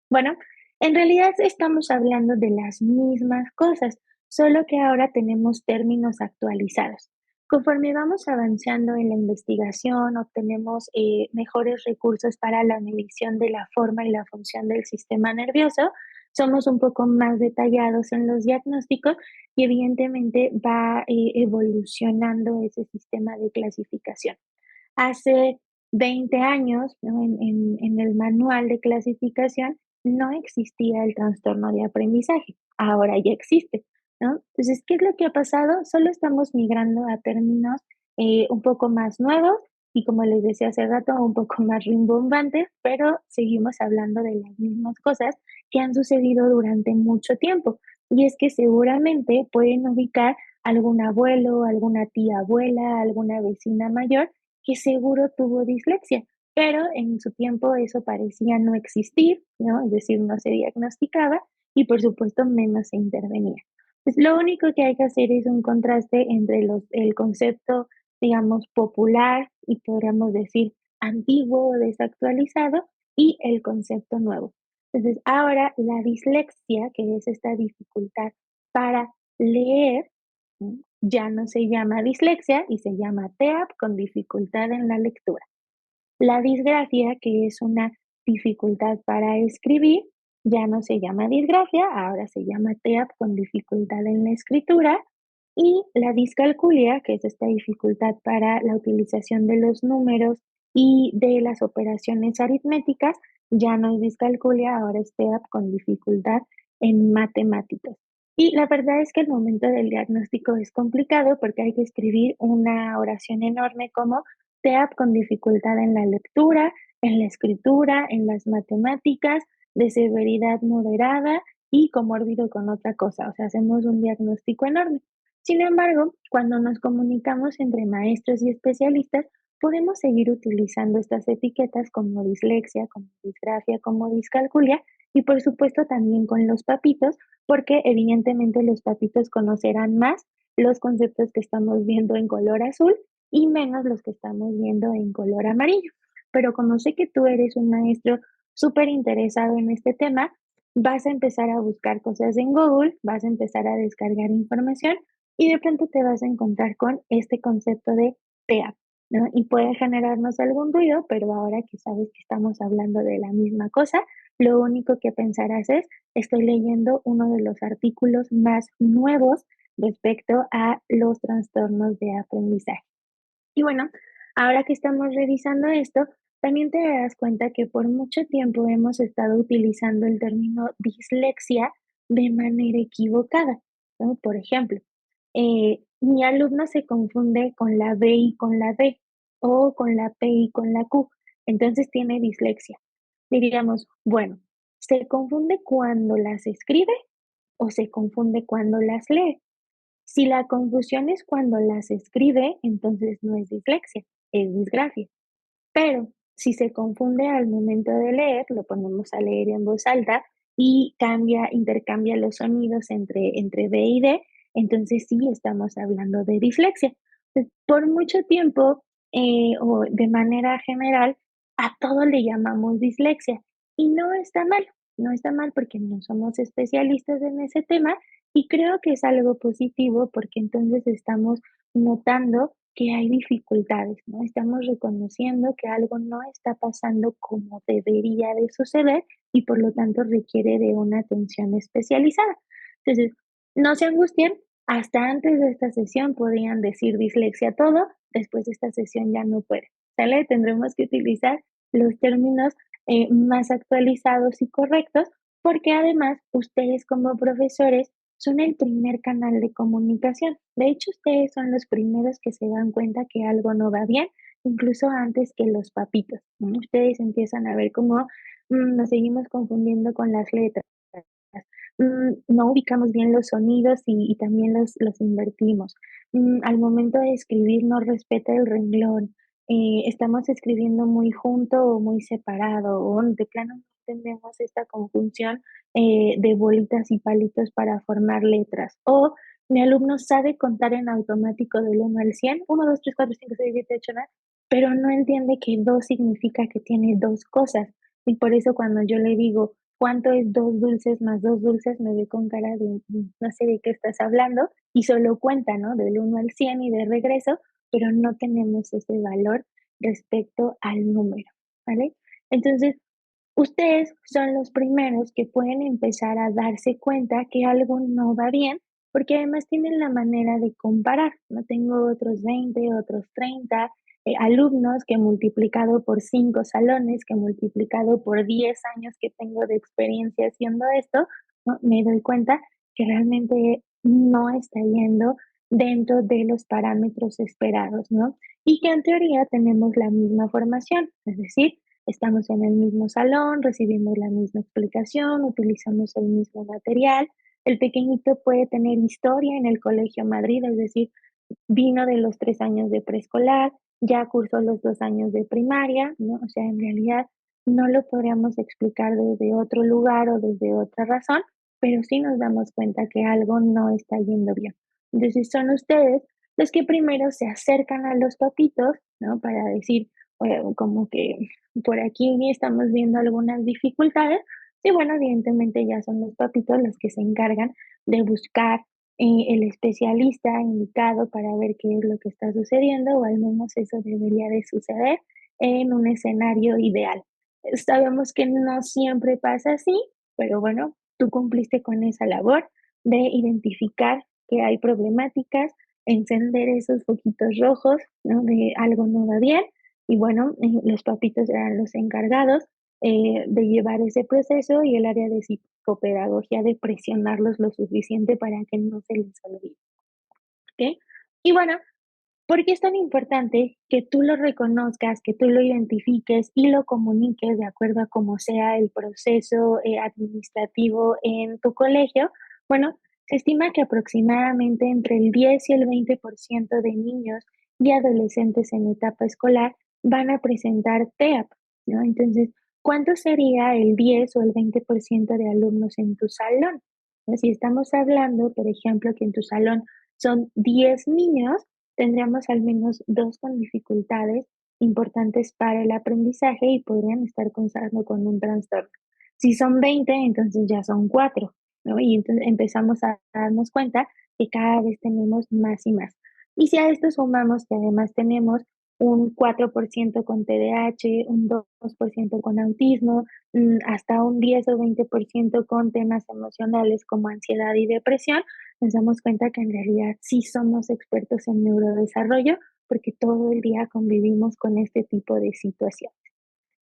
Speaker 2: Bueno, en realidad estamos hablando de las mismas cosas, solo que ahora tenemos términos actualizados. Conforme vamos avanzando en la investigación, obtenemos mejores recursos para la medición de la forma y la función del sistema nervioso, somos un poco más detallados en los diagnósticos y evidentemente va evolucionando ese sistema de clasificación. Hace 20 años, ¿no? En el manual de clasificación no existía el trastorno de aprendizaje, ahora ya existe, ¿no? Entonces, ¿qué es lo que ha pasado? Solo estamos migrando a términos un poco más nuevos y, como les decía hace rato, un poco más rimbombantes, pero seguimos hablando de las mismas cosas que han sucedido durante mucho tiempo. Y es que seguramente pueden ubicar algún abuelo, alguna tía abuela, alguna vecina mayor que seguro tuvo dislexia, pero en su tiempo eso parecía no existir, ¿no? Es decir, no se diagnosticaba y por supuesto menos se intervenía. Pues lo único que hay que hacer es un contraste entre el concepto, digamos, popular y podríamos decir antiguo o desactualizado y el concepto nuevo. Entonces, ahora la dislexia, que es esta dificultad para leer, ya no se llama dislexia y se llama TEAP con dificultad en la lectura. La disgrafia, que es una dificultad para escribir, ya no se llama disgrafia, ahora se llama TEAP con dificultad en la escritura. Y la discalculia, que es esta dificultad para la utilización de los números y de las operaciones aritméticas, ya no es discalculia, ahora es TEAP con dificultad en matemáticas. Y la verdad es que el momento del diagnóstico es complicado porque hay que escribir una oración enorme como TEAP con dificultad en la lectura, en la escritura, en las matemáticas, de severidad moderada y comórbido con otra cosa. O sea, hacemos un diagnóstico enorme. Sin embargo, cuando nos comunicamos entre maestros y especialistas, podemos seguir utilizando estas etiquetas como dislexia, como disgrafia, como discalculia y por supuesto también con los papitos, porque evidentemente los papitos conocerán más los conceptos que estamos viendo en color azul y menos los que estamos viendo en color amarillo. Pero como sé que tú eres un maestro súper interesado en este tema, vas a empezar a buscar cosas en Google, vas a empezar a descargar información y de pronto te vas a encontrar con este concepto de TEA, ¿no? Y puede generarnos algún ruido, pero ahora que sabes que estamos hablando de la misma cosa, lo único que pensarás es, estoy leyendo uno de los artículos más nuevos respecto a los trastornos de aprendizaje. Y bueno, ahora que estamos revisando esto, también te darás cuenta que por mucho tiempo hemos estado utilizando el término dislexia de manera equivocada, ¿no? Por ejemplo, mi alumno se confunde con la B y con la D o con la P y con la Q, entonces tiene dislexia. Diríamos, bueno, ¿se confunde cuando las escribe o se confunde cuando las lee? Si la confusión es cuando las escribe, entonces no es dislexia, es disgrafia. Pero si se confunde al momento de leer, lo ponemos a leer en voz alta y intercambia los sonidos entre B y D, entonces sí estamos hablando de dislexia. Pues, por mucho tiempo, o de manera general, a todo le llamamos dislexia y no está mal, no está mal porque no somos especialistas en ese tema y creo que es algo positivo porque entonces estamos notando que hay dificultades, ¿no? Estamos reconociendo que algo no está pasando como debería de suceder y por lo tanto requiere de una atención especializada. Entonces, no se angustien, hasta antes de esta sesión podrían decir dislexia todo, después de esta sesión ya no puede, ¿sale? Tendremos que utilizar los términos más actualizados y correctos porque además ustedes como profesores son el primer canal de comunicación. De hecho, ustedes son los primeros que se dan cuenta que algo no va bien, incluso antes que los papitos, ¿no? Ustedes empiezan a ver cómo nos seguimos confundiendo con las letras. No ubicamos bien los sonidos y también los invertimos. Al momento de escribir no respeta el renglón. Estamos escribiendo muy junto o muy separado, o de plano no entendemos esta conjunción de bolitas y palitos para formar letras. O mi alumno sabe contar en automático del 1 al 100, 1, 2, 3, 4, 5, 6, 7, 8, 9, pero no entiende que 2 significa que tiene dos cosas. Y por eso cuando yo le digo, ¿cuánto es 2 dulces más 2 dulces? Me ve con cara de, no sé de qué estás hablando, y solo cuenta, ¿no? Del 1 al 100 y de regreso, pero no tenemos ese valor respecto al número, ¿vale? Entonces, ustedes son los primeros que pueden empezar a darse cuenta que algo no va bien, porque además tienen la manera de comparar, ¿no? Tengo otros 20, otros 30 alumnos que multiplicado por 5 salones, que multiplicado por 10 años que tengo de experiencia haciendo esto, ¿no? Me doy cuenta que realmente no está yendo dentro de los parámetros esperados, ¿no? Y que en teoría tenemos la misma formación, es decir, estamos en el mismo salón, recibimos la misma explicación, utilizamos el mismo material. El pequeñito puede tener historia en el Colegio Madrid, es decir, vino de los 3 años de preescolar, ya cursó los 2 años de primaria, ¿no? O sea, en realidad no lo podríamos explicar desde otro lugar o desde otra razón, pero sí nos damos cuenta que algo no está yendo bien. Entonces, son ustedes los que primero se acercan a los papitos, ¿no? Para decir, como que por aquí estamos viendo algunas dificultades. Y bueno, evidentemente ya son los papitos los que se encargan de buscar el especialista indicado para ver qué es lo que está sucediendo, o al menos eso debería de suceder en un escenario ideal. Sabemos que no siempre pasa así, pero bueno, tú cumpliste con esa labor de identificar que hay problemáticas, encender esos foquitos rojos, ¿no? De algo no va bien, y bueno, los papitos eran los encargados de llevar ese proceso y el área de psicopedagogía de presionarlos lo suficiente para que no se les olvide, ¿ok? Y bueno, ¿por qué es tan importante que tú lo reconozcas, que tú lo identifiques y lo comuniques de acuerdo a cómo sea el proceso administrativo en tu colegio? Bueno, se estima que aproximadamente entre el 10 y el 20% de niños y adolescentes en etapa escolar van a presentar TEAP, ¿no? Entonces, ¿cuánto sería el 10 o el 20% de alumnos en tu salón? ¿No? Si estamos hablando, por ejemplo, que en tu salón son 10 niños, tendríamos al menos 2 con dificultades importantes para el aprendizaje y podrían estar cursando con un trastorno. Si son 20, entonces ya son 4, ¿no? Y entonces empezamos a darnos cuenta que cada vez tenemos más y más. Y si a esto sumamos que además tenemos un 4% con TDAH, un 2% con autismo, hasta un 10 o 20% con temas emocionales como ansiedad y depresión, nos damos cuenta que en realidad sí somos expertos en neurodesarrollo porque todo el día convivimos con este tipo de situaciones.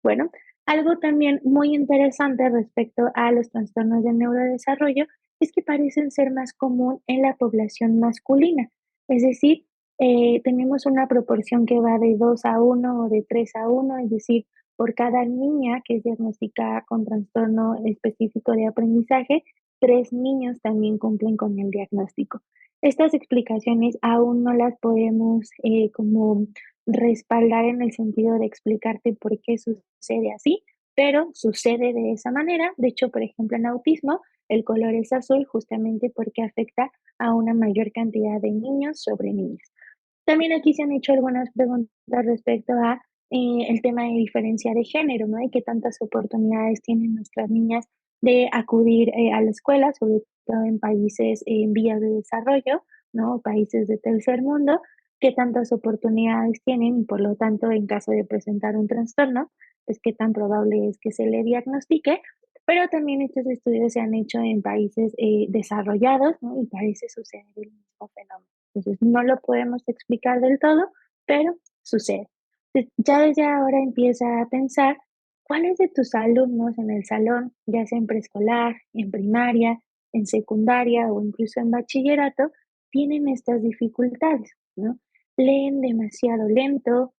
Speaker 2: Bueno, algo también muy interesante respecto a los trastornos de neurodesarrollo es que parecen ser más común en la población masculina. Es decir, tenemos una proporción que va de 2 a 1 o de 3 a 1, es decir, por cada niña que es diagnosticada con trastorno específico de aprendizaje, 3 niños también cumplen con el diagnóstico. Estas explicaciones aún no las podemos como respaldar en el sentido de explicarte por qué sucede así, pero sucede de esa manera. De hecho, por ejemplo, en autismo, el color es azul justamente porque afecta a una mayor cantidad de niños sobre niñas. También aquí se han hecho algunas preguntas respecto a el tema de diferencia de género, ¿no? Y qué tantas oportunidades tienen nuestras niñas de acudir a la escuela, sobre todo en países en vías de desarrollo, ¿no? Países de tercer mundo, qué tantas oportunidades tienen y por lo tanto, en caso de presentar un trastorno, pues qué tan probable es que se le diagnostique. Pero también estos estudios se han hecho en países desarrollados, ¿no? Y parece suceder el mismo fenómeno. Entonces, no lo podemos explicar del todo, pero sucede. Ya desde ahora empieza a pensar cuáles de tus alumnos en el salón, ya sea en preescolar, en primaria, en secundaria o incluso en bachillerato, tienen estas dificultades, ¿no? Leen demasiado lento,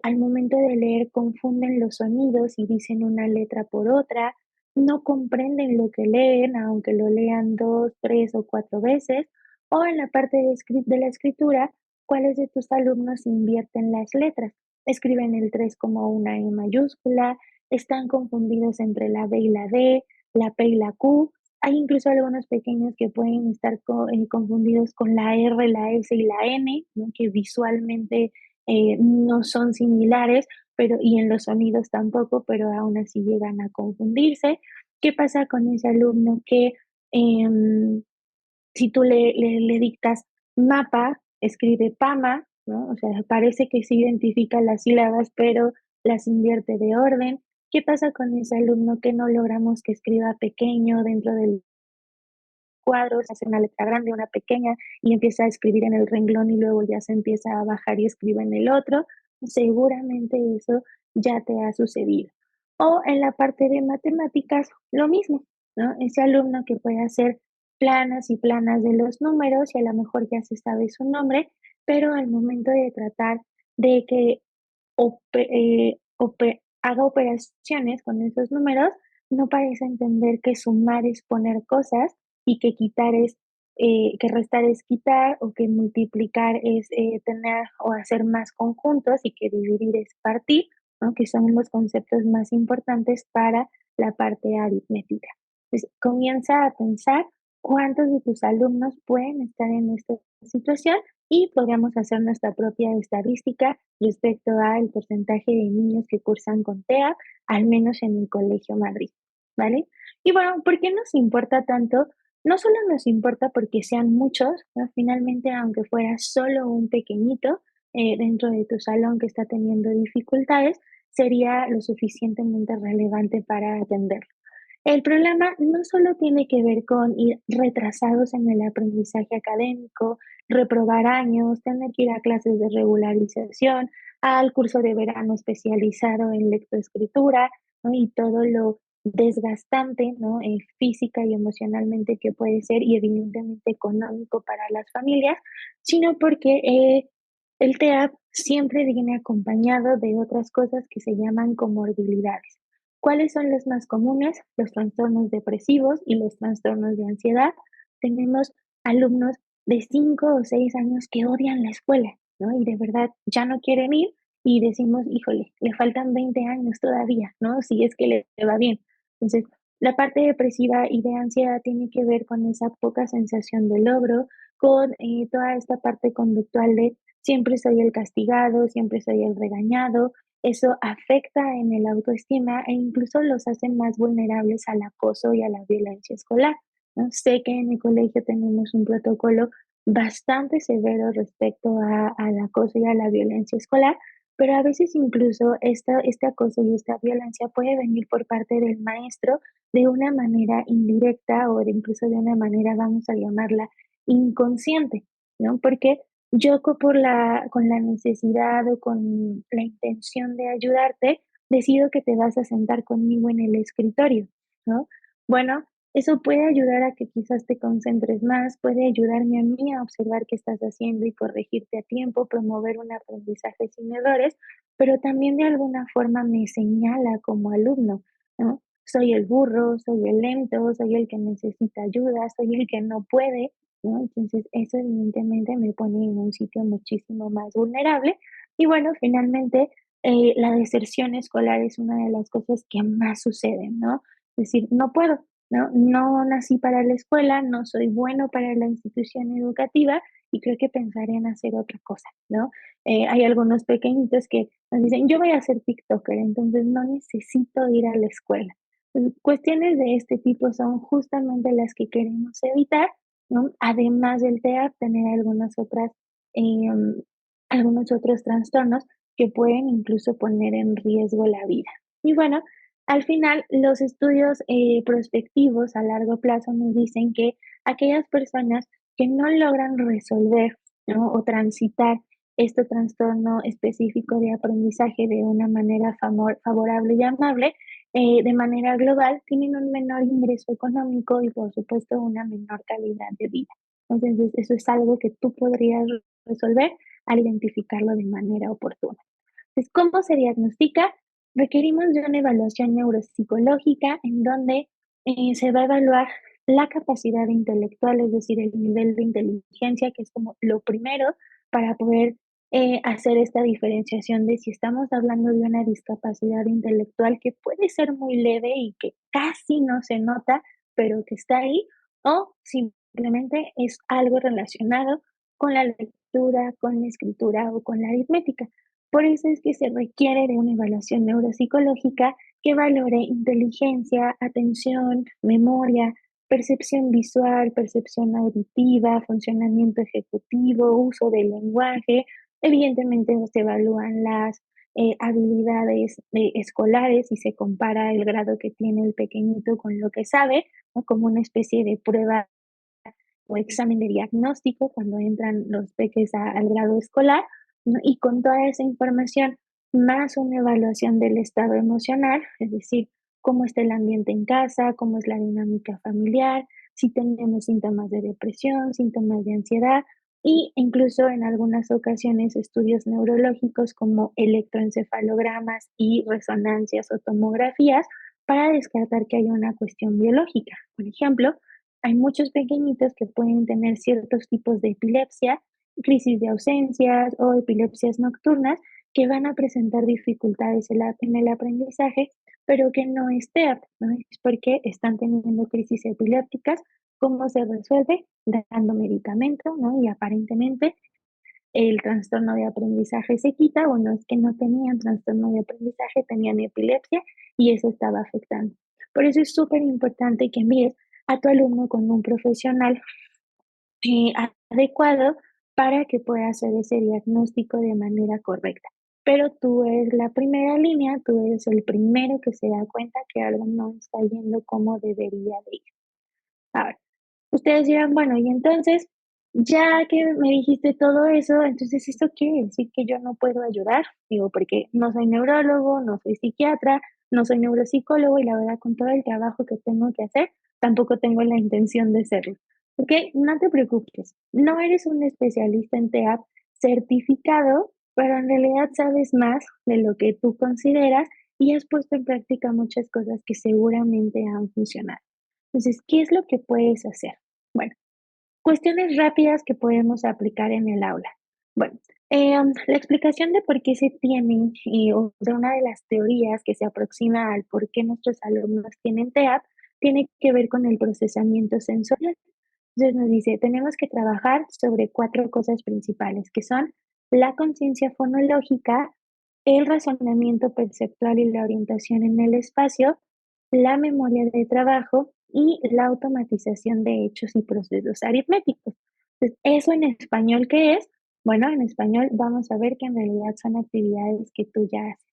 Speaker 2: al momento de leer confunden los sonidos y dicen una letra por otra, no comprenden lo que leen, aunque lo lean 2, 3 o 4 veces, o en la parte de la escritura, ¿cuáles de tus alumnos invierten las letras? Escriben el 3 como una E mayúscula, están confundidos entre la B y la D, la P y la Q. Hay incluso algunos pequeños que pueden estar confundidos con la R, la S y la N, ¿no? Que visualmente no son similares, pero y en los sonidos tampoco, pero aún así llegan a confundirse. ¿Qué pasa con ese alumno que, em, si tú le dictas mapa, escribe pama, ¿no? O sea, parece que sí identifica las sílabas, pero las invierte de orden? ¿Qué pasa con ese alumno que no logramos que escriba pequeño dentro del cuadro, se hace una letra grande, una pequeña, y empieza a escribir en el renglón y luego ya se empieza a bajar y escribe en el otro? Seguramente eso ya te ha sucedido. O en la parte de matemáticas, lo mismo, ¿no? Ese alumno que puede hacer planas y planas de los números y a lo mejor ya se sabe su nombre, pero al momento de tratar de que haga operaciones con esos números, no parece entender que sumar es poner cosas y que quitar es, que restar es quitar, o que multiplicar es tener o hacer más conjuntos, y que dividir es partir, ¿no? Que son los conceptos más importantes para la parte aritmética. Entonces, comienza a pensar cuántos de tus alumnos pueden estar en esta situación y podríamos hacer nuestra propia estadística respecto al porcentaje de niños que cursan con TEA, al menos en el Colegio Madrid, ¿vale? Y bueno, ¿por qué nos importa tanto? No solo nos importa porque sean muchos, ¿no? Finalmente, aunque fuera solo un pequeñito dentro de tu salón que está teniendo dificultades, sería lo suficientemente relevante para atenderlo. El problema no solo tiene que ver con ir retrasados en el aprendizaje académico, reprobar años, tener que ir a clases de regularización, al curso de verano especializado en lectoescritura, ¿no? Y todo lo desgastante, ¿no? Física y emocionalmente que puede ser, y evidentemente económico para las familias, sino porque el TEAP siempre viene acompañado de otras cosas que se llaman comorbilidades. ¿Cuáles son los más comunes? Los trastornos depresivos y los trastornos de ansiedad. Tenemos alumnos de 5 o 6 años que odian la escuela, ¿no? Y de verdad ya no quieren ir, y decimos, híjole, le faltan 20 años todavía, ¿no? Si es que le va bien. Entonces, la parte depresiva y de ansiedad tiene que ver con esa poca sensación de logro, con toda esta parte conductual de siempre soy el castigado, siempre soy el regañado. Eso afecta en el autoestima e incluso los hace más vulnerables al acoso y a la violencia escolar, ¿no? Sé que en mi colegio tenemos un protocolo bastante severo respecto al acoso y a la violencia escolar, pero a veces incluso este acoso y esta violencia puede venir por parte del maestro de una manera indirecta, o de incluso de una manera, vamos a llamarla, inconsciente, ¿no? Porque yo con la necesidad o con la intención de ayudarte, decido que te vas a sentar conmigo en el escritorio, ¿no? Bueno, eso puede ayudar a que quizás te concentres más, puede ayudarme a mí a observar qué estás haciendo y corregirte a tiempo, promover un aprendizaje sin errores, pero también de alguna forma me señala como alumno, ¿no? Soy el burro, soy el lento, soy el que necesita ayuda, soy el que no puede, ¿no? Entonces, eso evidentemente me pone en un sitio muchísimo más vulnerable. Y bueno, finalmente, la deserción escolar es una de las cosas que más suceden, ¿no? Es decir, no puedo, ¿no? No nací para la escuela, no soy bueno para la institución educativa y creo que pensaré en hacer otra cosa, ¿no? Hay algunos pequeñitos que nos dicen, yo voy a ser TikToker, entonces no necesito ir a la escuela. Cuestiones de este tipo son justamente las que queremos evitar, ¿no? Además del TEA, tener em, algunos otros trastornos que pueden incluso poner en riesgo la vida. Y bueno, al final, los estudios prospectivos a largo plazo nos dicen que aquellas personas que no logran resolver, ¿no? O transitar este trastorno específico de aprendizaje de una manera favorable y amable, de manera global, tienen un menor ingreso económico y, por supuesto, una menor calidad de vida. Entonces, eso es algo que tú podrías resolver al identificarlo de manera oportuna. Entonces, ¿cómo se diagnostica? Requerimos de una evaluación neuropsicológica en donde se va a evaluar la capacidad intelectual, es decir, el nivel de inteligencia, que es como lo primero para poder hacer esta diferenciación de si estamos hablando de una discapacidad intelectual que puede ser muy leve y que casi no se nota, pero que está ahí, o simplemente es algo relacionado con la lectura, con la escritura o con la aritmética. Por eso es que se requiere de una evaluación neuropsicológica que valore inteligencia, atención, memoria, percepción visual, percepción auditiva, funcionamiento ejecutivo, uso del lenguaje. Evidentemente se evalúan las habilidades escolares y se compara el grado que tiene el pequeñito con lo que sabe, ¿no? Como una especie de prueba o examen de diagnóstico cuando entran los peques al grado escolar, ¿no? Y con toda esa información, más una evaluación del estado emocional, es decir, cómo está el ambiente en casa, cómo es la dinámica familiar, si tenemos síntomas de depresión, síntomas de ansiedad, y incluso en algunas ocasiones estudios neurológicos como electroencefalogramas y resonancias o tomografías para descartar que haya una cuestión biológica. Por ejemplo, hay muchos pequeñitos que pueden tener ciertos tipos de epilepsia, crisis de ausencias o epilepsias nocturnas que van a presentar dificultades en el aprendizaje, pero que no es TEAP, ¿no? Es porque están teniendo crisis epilépticas. ¿Cómo se resuelve? Dando medicamento, ¿no? Y aparentemente el trastorno de aprendizaje se quita, o no es que no tenían trastorno de aprendizaje, tenían epilepsia y eso estaba afectando. Por eso es súper importante que envíes a tu alumno con un profesional adecuado para que pueda hacer ese diagnóstico de manera correcta. Pero tú eres la primera línea, tú eres el primero que se da cuenta que algo no está yendo como debería de ir. Ahora, ustedes dirán, bueno, y entonces, ya que me dijiste todo eso, entonces esto quiere decir que yo no puedo ayudar, digo, porque no soy neurólogo, no soy psiquiatra, no soy neuropsicólogo y la verdad con todo el trabajo que tengo que hacer, tampoco tengo la intención de serlo. ¿Ok? No te preocupes, no eres un especialista en TEAP certificado, pero en realidad sabes más de lo que tú consideras y has puesto en práctica muchas cosas que seguramente han funcionado. Entonces, ¿qué es lo que puedes hacer? Bueno, cuestiones rápidas que podemos aplicar en el aula. Bueno, la explicación de por qué se tienen, o de una de las teorías que se aproxima al por qué nuestros alumnos tienen TEAP, tiene que ver con el procesamiento sensorial. Entonces nos dice, tenemos que trabajar sobre 4 cosas principales, que son la conciencia fonológica, el razonamiento perceptual y la orientación en el espacio, la memoria de trabajo y la automatización de hechos y procesos aritméticos. Entonces, ¿eso en español qué es? Bueno, en español vamos a ver que en realidad son actividades que tú ya haces.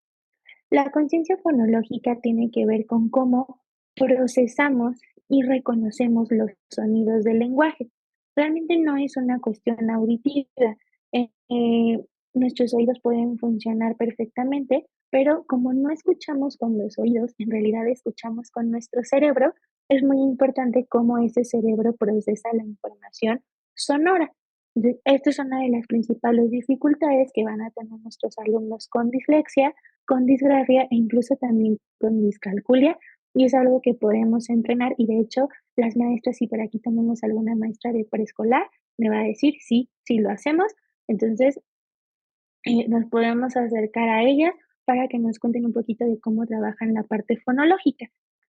Speaker 2: La conciencia fonológica tiene que ver con cómo procesamos y reconocemos los sonidos del lenguaje. Realmente no es una cuestión auditiva. Nuestros oídos pueden funcionar perfectamente, pero como no escuchamos con los oídos, en realidad escuchamos con nuestro cerebro, es muy importante cómo ese cerebro procesa la información sonora. Entonces, esta es una de las principales dificultades que van a tener nuestros alumnos con dislexia, con disgrafia e incluso también con discalculia, y es algo que podemos entrenar. Y de hecho, las maestras, si por aquí tenemos alguna maestra de preescolar, me va a decir sí, sí lo hacemos. Entonces, nos podemos acercar a ellas para que nos cuenten un poquito de cómo trabajan la parte fonológica.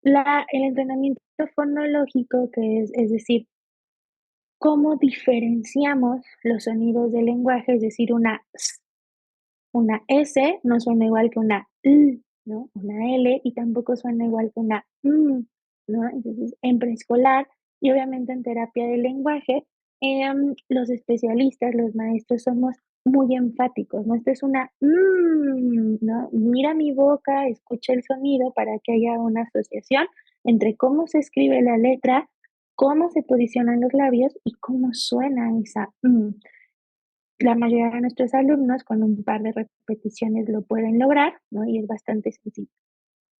Speaker 2: El entrenamiento fonológico, que es decir, cómo diferenciamos los sonidos del lenguaje, es decir, una S no suena igual que una L, ¿no? Una L y tampoco suena igual que una ¿no? Entonces, en preescolar y obviamente en terapia del lenguaje, los especialistas, los maestros somos muy enfáticos, ¿no? Esto es una ¿no? Mira mi boca, escucha el sonido para que haya una asociación entre cómo se escribe la letra, cómo se posicionan los labios y cómo suena esa la mayoría de nuestros alumnos con un par de repeticiones lo pueden lograr, ¿no? Y es bastante sencillo.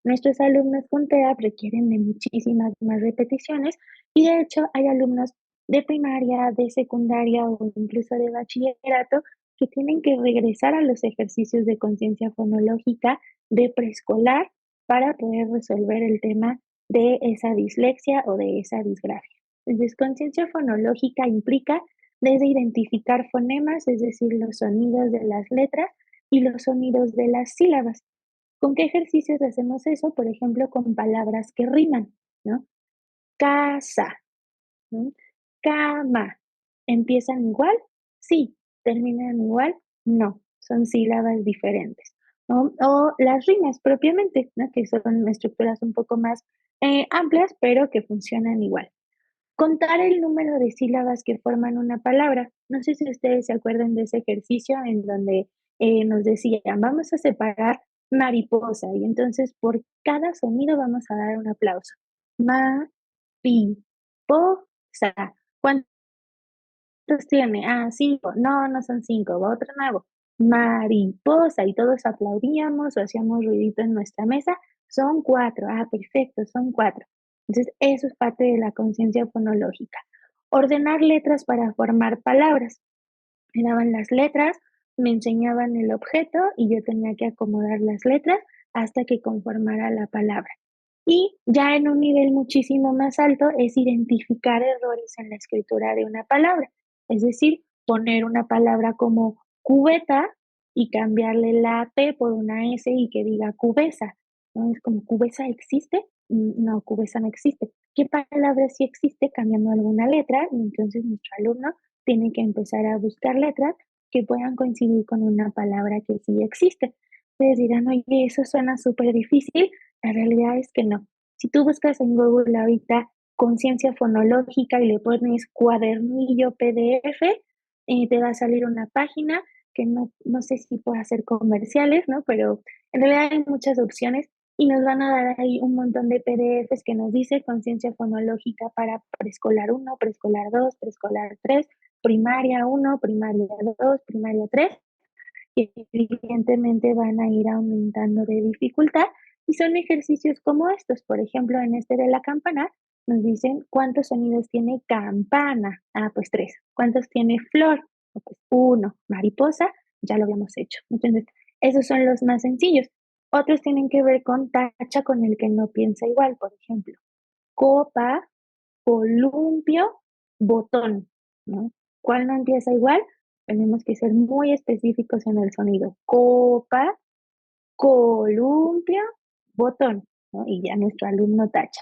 Speaker 2: Nuestros alumnos con TEA requieren de muchísimas más repeticiones y de hecho hay alumnos de primaria, de secundaria o incluso de bachillerato que tienen que regresar a los ejercicios de conciencia fonológica de preescolar para poder resolver el tema de esa dislexia o de esa disgrafia. Entonces, conciencia fonológica implica desde identificar fonemas, es decir, los sonidos de las letras y los sonidos de las sílabas. ¿Con qué ejercicios hacemos eso? Por ejemplo, con palabras que riman, ¿no? Casa, ¿no? Cama. ¿Empiezan igual? Sí. ¿Terminan igual? No. son sílabas diferentes, ¿no? O las rimas propiamente, ¿no? Que son estructuras un poco más amplias, pero que funcionan igual. Contar el número de sílabas que forman una palabra. No sé si ustedes se acuerdan de ese ejercicio en donde nos decían, vamos a separar mariposa y entonces por cada sonido vamos a dar un aplauso. Ma, pi, po, sa. ¿Cuántos tiene? Ah, 5. No, no son 5. Va otro nuevo. Mariposa. Y todos aplaudíamos o hacíamos ruidito en nuestra mesa. Son 4. Ah, perfecto, son 4. Entonces, eso es parte de la conciencia fonológica. Ordenar letras para formar palabras. Me daban las letras, me enseñaban el objeto y yo tenía que acomodar las letras hasta que conformara la palabra. Y ya en un nivel muchísimo más alto es identificar errores en la escritura de una palabra. Es decir, poner una palabra como cubeta y cambiarle la T por una S y que diga cubesa. ¿No? Es como, ¿cubesa existe? No, cubesa no existe. ¿Qué palabra sí existe? Cambiando alguna letra y entonces nuestro alumno tiene que empezar a buscar letras que puedan coincidir con una palabra que sí existe. Ustedes dirán, oye, eso suena súper difícil. La realidad es que no. Si tú buscas en Google ahorita conciencia fonológica y le pones cuadernillo PDF, te va a salir una página que no sé si puede hacer comerciales, ¿no? Pero en realidad hay muchas opciones y nos van a dar ahí un montón de PDFs que nos dice conciencia fonológica para preescolar 1, preescolar 2, preescolar 3, primaria 1, primaria 2, primaria 3 que evidentemente van a ir aumentando de dificultad y son ejercicios como estos. Por ejemplo, en este de la campana nos dicen cuántos sonidos tiene campana. Ah, pues 3. ¿Cuántos tiene flor? Ah, pues 1. Mariposa, ya lo habíamos hecho. Entonces, esos son los más sencillos. Otros tienen que ver con tacha con el que no piensa igual, por ejemplo. Copa, columpio, botón, ¿no? ¿Cuál no empieza igual? Tenemos que ser muy específicos en el sonido. Copa, columpio, botón, ¿no? Y ya nuestro alumno tacha.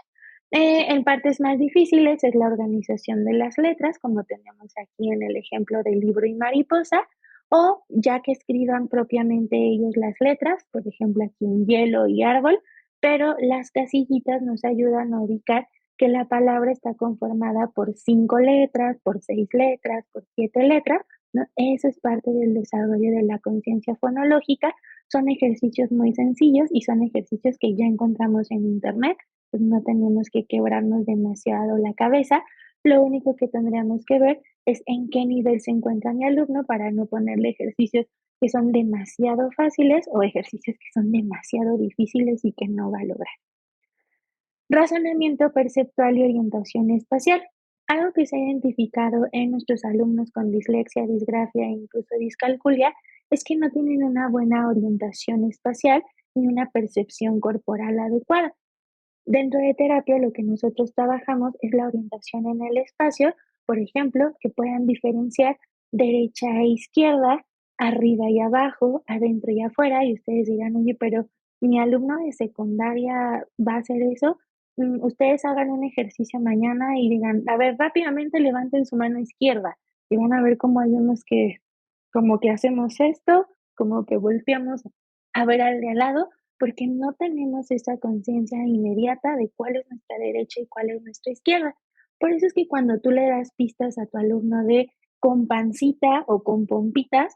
Speaker 2: En partes más difíciles es la organización de las letras, como tenemos aquí en el ejemplo del libro y mariposa, o ya que escriban propiamente ellos las letras, por ejemplo aquí en hielo y árbol, pero las casillitas nos ayudan a ubicar que la palabra está conformada por 5 letras, por 6 letras, por 7 letras, ¿no? Eso es parte del desarrollo de la conciencia fonológica. Son ejercicios muy sencillos y son ejercicios que ya encontramos en internet, pues no tenemos que quebrarnos demasiado la cabeza. Lo único que tendríamos que ver es en qué nivel se encuentra mi alumno para no ponerle ejercicios que son demasiado fáciles o ejercicios que son demasiado difíciles y que no va a lograr. Razonamiento perceptual y orientación espacial. Algo que se ha identificado en nuestros alumnos con dislexia, disgrafia e incluso discalculia es que no tienen una buena orientación espacial ni una percepción corporal adecuada. Dentro de terapia, lo que nosotros trabajamos es la orientación en el espacio, por ejemplo, que puedan diferenciar derecha e izquierda, arriba y abajo, adentro y afuera, y ustedes dirán, oye, pero mi alumno de secundaria va a hacer eso. Ustedes hagan un ejercicio mañana y digan, a ver, rápidamente levanten su mano izquierda y van a ver cómo hay unos que como que hacemos esto, como que volteamos a ver al de al lado porque no tenemos esa conciencia inmediata de cuál es nuestra derecha y cuál es nuestra izquierda. Por eso es que cuando tú le das pistas a tu alumno de con pancita o con pompitas,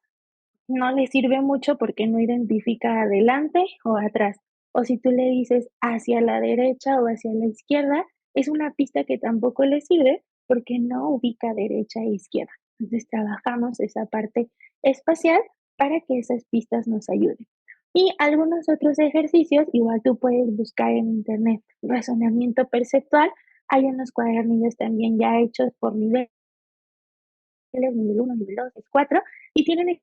Speaker 2: no le sirve mucho porque no identifica adelante o atrás. O si tú le dices hacia la derecha o hacia la izquierda, es una pista que tampoco le sirve porque no ubica derecha e izquierda. Entonces trabajamos esa parte espacial para que esas pistas nos ayuden. Y algunos otros ejercicios, igual tú puedes buscar en internet razonamiento perceptual. Hay unos cuadernillos también ya hechos por niveles, nivel 1, nivel 2, 4, y tienen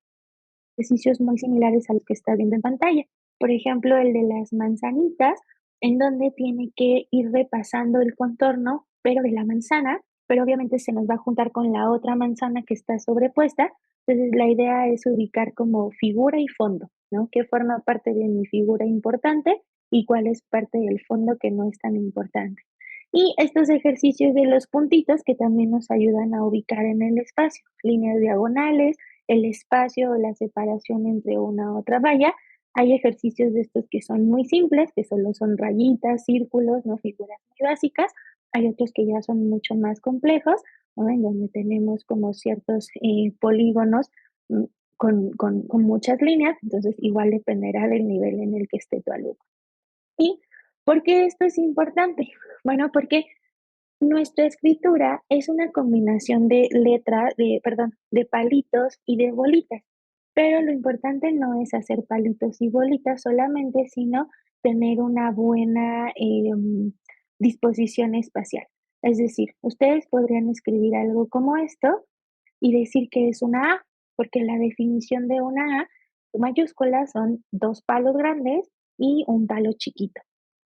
Speaker 2: ejercicios muy similares a los que está viendo en pantalla. Por ejemplo, el de las manzanitas, en donde tiene que ir repasando el contorno, pero de la manzana, pero obviamente se nos va a juntar con la otra manzana que está sobrepuesta. Entonces, la idea es ubicar como figura y fondo, ¿no? ¿Qué forma parte de mi figura importante y cuál es parte del fondo que no es tan importante? Y estos ejercicios de los puntitos que también nos ayudan a ubicar en el espacio, líneas diagonales, el espacio o la separación entre una u otra valla. Hay ejercicios de estos que son muy simples, que solo son rayitas, círculos, no figuras muy básicas. Hay otros que ya son mucho más complejos, ¿no? En donde tenemos como ciertos polígonos mm, con muchas líneas, entonces igual dependerá del nivel en el que esté tu alumno. ¿Y por qué esto es importante? Bueno, porque nuestra escritura es una combinación de de palitos y de bolitas, pero lo importante no es hacer palitos y bolitas solamente, sino tener una buena disposición espacial. Es decir, ustedes podrían escribir algo como esto y decir que es una A, porque la definición de una A mayúscula son dos palos grandes y un palo chiquito.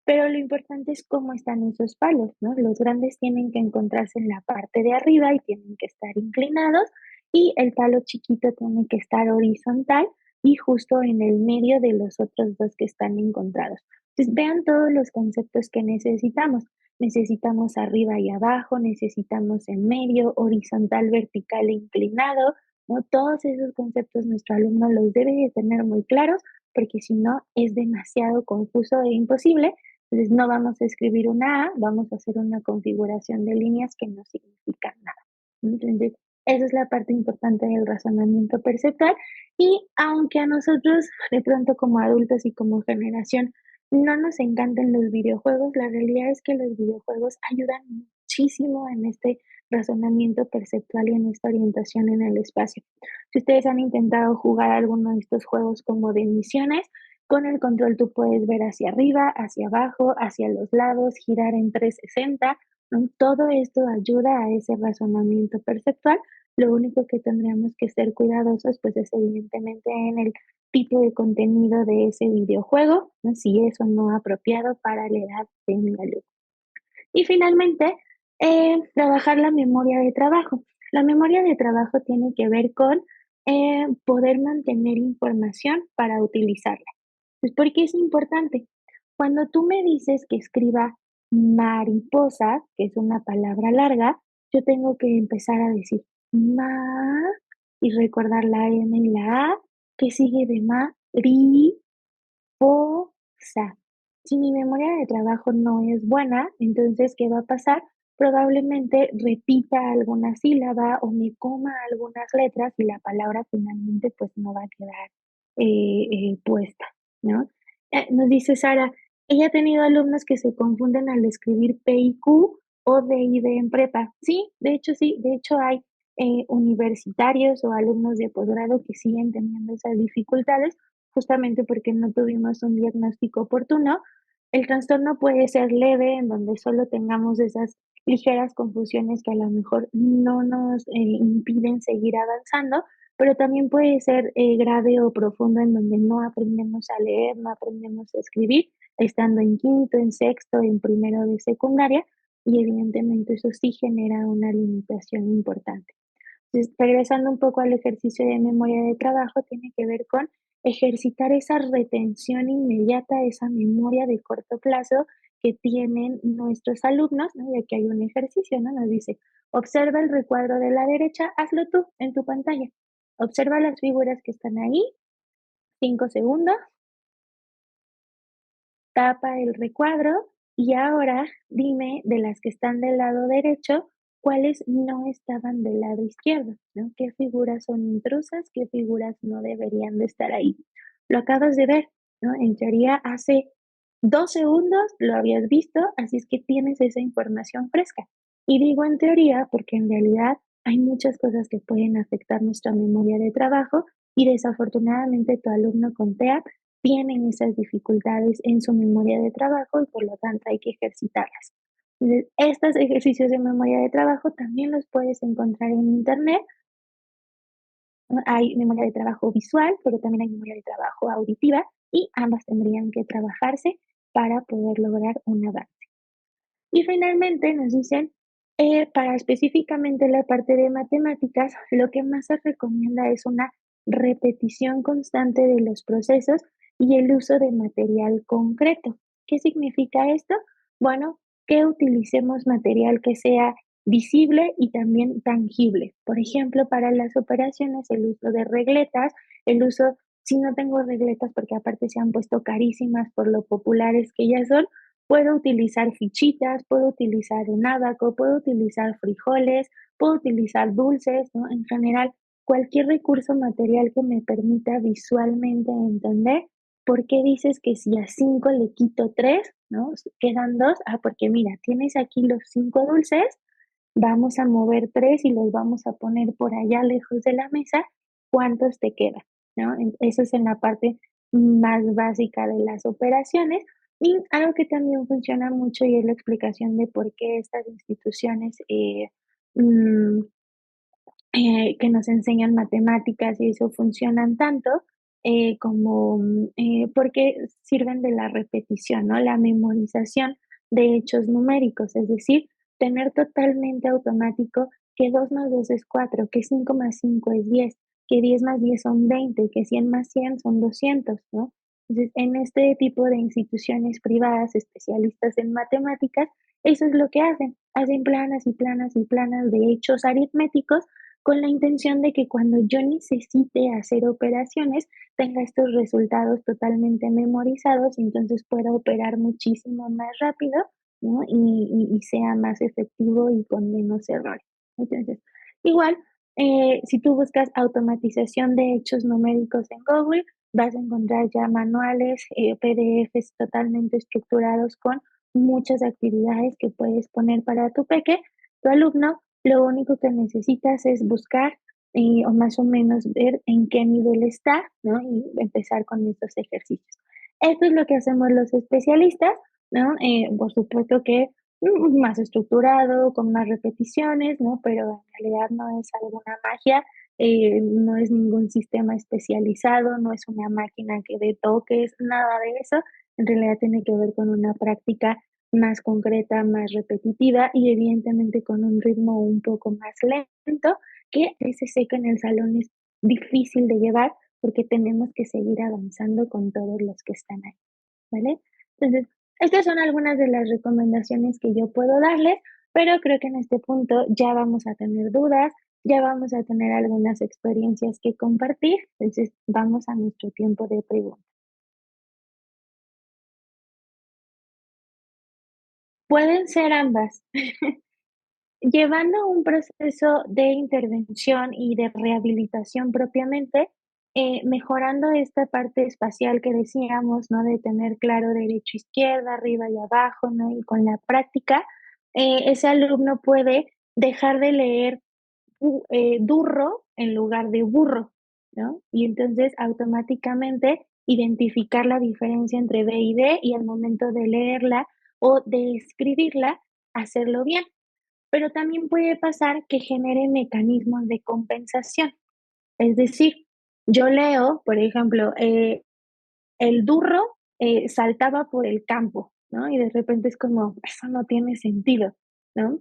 Speaker 2: Pero lo importante es cómo están esos palos, ¿no? Los grandes tienen que encontrarse en la parte de arriba y tienen que estar inclinados, y el palo chiquito tiene que estar horizontal y justo en el medio de los otros dos que están encontrados. Entonces, vean todos los conceptos que necesitamos. Necesitamos arriba y abajo, necesitamos en medio, horizontal, vertical e inclinado, ¿no? Todos esos conceptos nuestro alumno los debe de tener muy claros, porque si no es demasiado confuso e imposible. Entonces no vamos a escribir una A, vamos a hacer una configuración de líneas que no significan nada. Entonces, esa es la parte importante del razonamiento perceptual. Y aunque a nosotros, de pronto como adultos y como generación, no nos encantan los videojuegos, la realidad es que los videojuegos ayudan muchísimo en este razonamiento perceptual y en esta orientación en el espacio. Si ustedes han intentado jugar alguno de estos juegos como de misiones, con el control tú puedes ver hacia arriba, hacia abajo, hacia los lados, girar en 360, ¿no? Todo esto ayuda a ese razonamiento perceptual. Lo único que tendríamos que ser cuidadosos, pues, es evidentemente en el tipo de contenido de ese videojuego, ¿no? Si es o no apropiado para la edad de mi alumno. Y finalmente, trabajar la memoria de trabajo. La memoria de trabajo tiene que ver con poder mantener información para utilizarla. Pues, ¿por qué es importante? Cuando tú me dices que escriba mariposa, que es una palabra larga, yo tengo que empezar a decir ma y recordar la M y la A, que sigue de ma, ri, po, sa. Si mi memoria de trabajo no es buena, entonces, ¿qué va a pasar? Probablemente repita alguna sílaba o me coma algunas letras y la palabra finalmente pues no va a quedar puesta, ¿no? Nos dice Sara, ella ha tenido alumnos que se confunden al escribir P y Q o D y D en prepa. Sí, de hecho hay universitarios o alumnos de posgrado que siguen teniendo esas dificultades justamente porque no tuvimos un diagnóstico oportuno. El trastorno puede ser leve, en donde solo tengamos esas ligeras confusiones que a lo mejor no nos impiden seguir avanzando, pero también puede ser grave o profundo, en donde no aprendemos a leer, no aprendemos a escribir, estando en quinto, en sexto, en primero de secundaria, y evidentemente eso sí genera una limitación importante. Entonces, regresando un poco al ejercicio de memoria de trabajo, tiene que ver con ejercitar esa retención inmediata, esa memoria de corto plazo que tienen nuestros alumnos, ¿no? Y aquí hay un ejercicio, ¿no? Nos dice, observa el recuadro de la derecha, hazlo tú en tu pantalla. Observa las figuras que están ahí, 5 segundos, tapa el recuadro y ahora dime de las que están del lado derecho, cuáles no estaban del lado izquierdo, ¿no? ¿Qué figuras son intrusas? ¿Qué figuras no deberían de estar ahí? Lo acabas de ver, ¿no? En teoría hace 2 segundos lo habías visto, así es que tienes esa información fresca. Y digo en teoría porque en realidad hay muchas cosas que pueden afectar nuestra memoria de trabajo y desafortunadamente tu alumno con TEA tienen esas dificultades en su memoria de trabajo y por lo tanto hay que ejercitarlas. Entonces, estos ejercicios de memoria de trabajo también los puedes encontrar en internet. ¿No? Hay memoria de trabajo visual, pero también hay memoria de trabajo auditiva y ambas tendrían que trabajarse para poder lograr un avance. Y finalmente nos dicen, para específicamente la parte de matemáticas, lo que más se recomienda es una repetición constante de los procesos y el uso de material concreto. ¿Qué significa esto? Bueno, que utilicemos material que sea visible y también tangible. Por ejemplo, para las operaciones, el uso de regletas, el uso, si no tengo regletas, porque aparte se han puesto carísimas por lo populares que ya son, puedo utilizar fichitas, puedo utilizar un abaco, puedo utilizar frijoles, puedo utilizar dulces, ¿no? En general, cualquier recurso material que me permita visualmente entender por qué dices que si a 5 le quito 3, ¿no? Quedan 2. Ah, porque mira, tienes aquí los 5 dulces, vamos a mover 3 y los vamos a poner por allá lejos de la mesa, ¿cuántos te quedan? ¿No? Eso es en la parte más básica de las operaciones. Y algo que también funciona mucho y es la explicación de por qué estas instituciones mm, que nos enseñan matemáticas y eso funcionan tanto, porque sirven de la repetición, ¿no? La memorización de hechos numéricos, es decir, tener totalmente automático que 2 más 2 es 4, que 5 más 5 es 10, que 10 más 10 son 20, que 100 más 100 son 200, ¿no? Entonces, en este tipo de instituciones privadas especialistas en matemáticas, eso es lo que hacen. Hacen planas y planas y planas de hechos aritméticos con la intención de que cuando yo necesite hacer operaciones, tenga estos resultados totalmente memorizados y entonces pueda operar muchísimo más rápido, ¿no? Y sea más efectivo y con menos errores. Entonces, igual, si tú buscas automatización de hechos numéricos en Google, vas a encontrar ya manuales, PDFs totalmente estructurados con muchas actividades que puedes poner para tu alumno. Lo único que necesitas es buscar, o más o menos ver en qué nivel está, ¿no? Y empezar con estos ejercicios. Esto es lo que hacemos los especialistas, ¿no? Por supuesto que más estructurado, con más repeticiones, ¿no? Pero en realidad no es alguna magia, no es ningún sistema especializado, no es una máquina que dé toques, nada de eso. En realidad tiene que ver con una práctica más concreta, más repetitiva y evidentemente con un ritmo un poco más lento, que a veces sé que en el salón es difícil de llevar porque tenemos que seguir avanzando con todos los que están ahí, ¿vale? Entonces, estas son algunas de las recomendaciones que yo puedo darles, pero creo que en este punto ya vamos a tener dudas, ya vamos a tener algunas experiencias que compartir, entonces vamos a nuestro tiempo de preguntas. Pueden ser ambas. Llevando un proceso de intervención y de rehabilitación propiamente, mejorando esta parte espacial que decíamos, ¿no? De tener claro derecha, izquierda, arriba y abajo, ¿no? Y con la práctica, ese alumno puede dejar de leer durro en lugar de burro, ¿no? Y entonces automáticamente identificar la diferencia entre B y D y al momento de leerla o de escribirla, hacerlo bien. Pero también puede pasar que genere mecanismos de compensación. Es decir, yo leo, por ejemplo, el burro saltaba por el campo, ¿no? Y de repente es como, eso no tiene sentido, ¿no?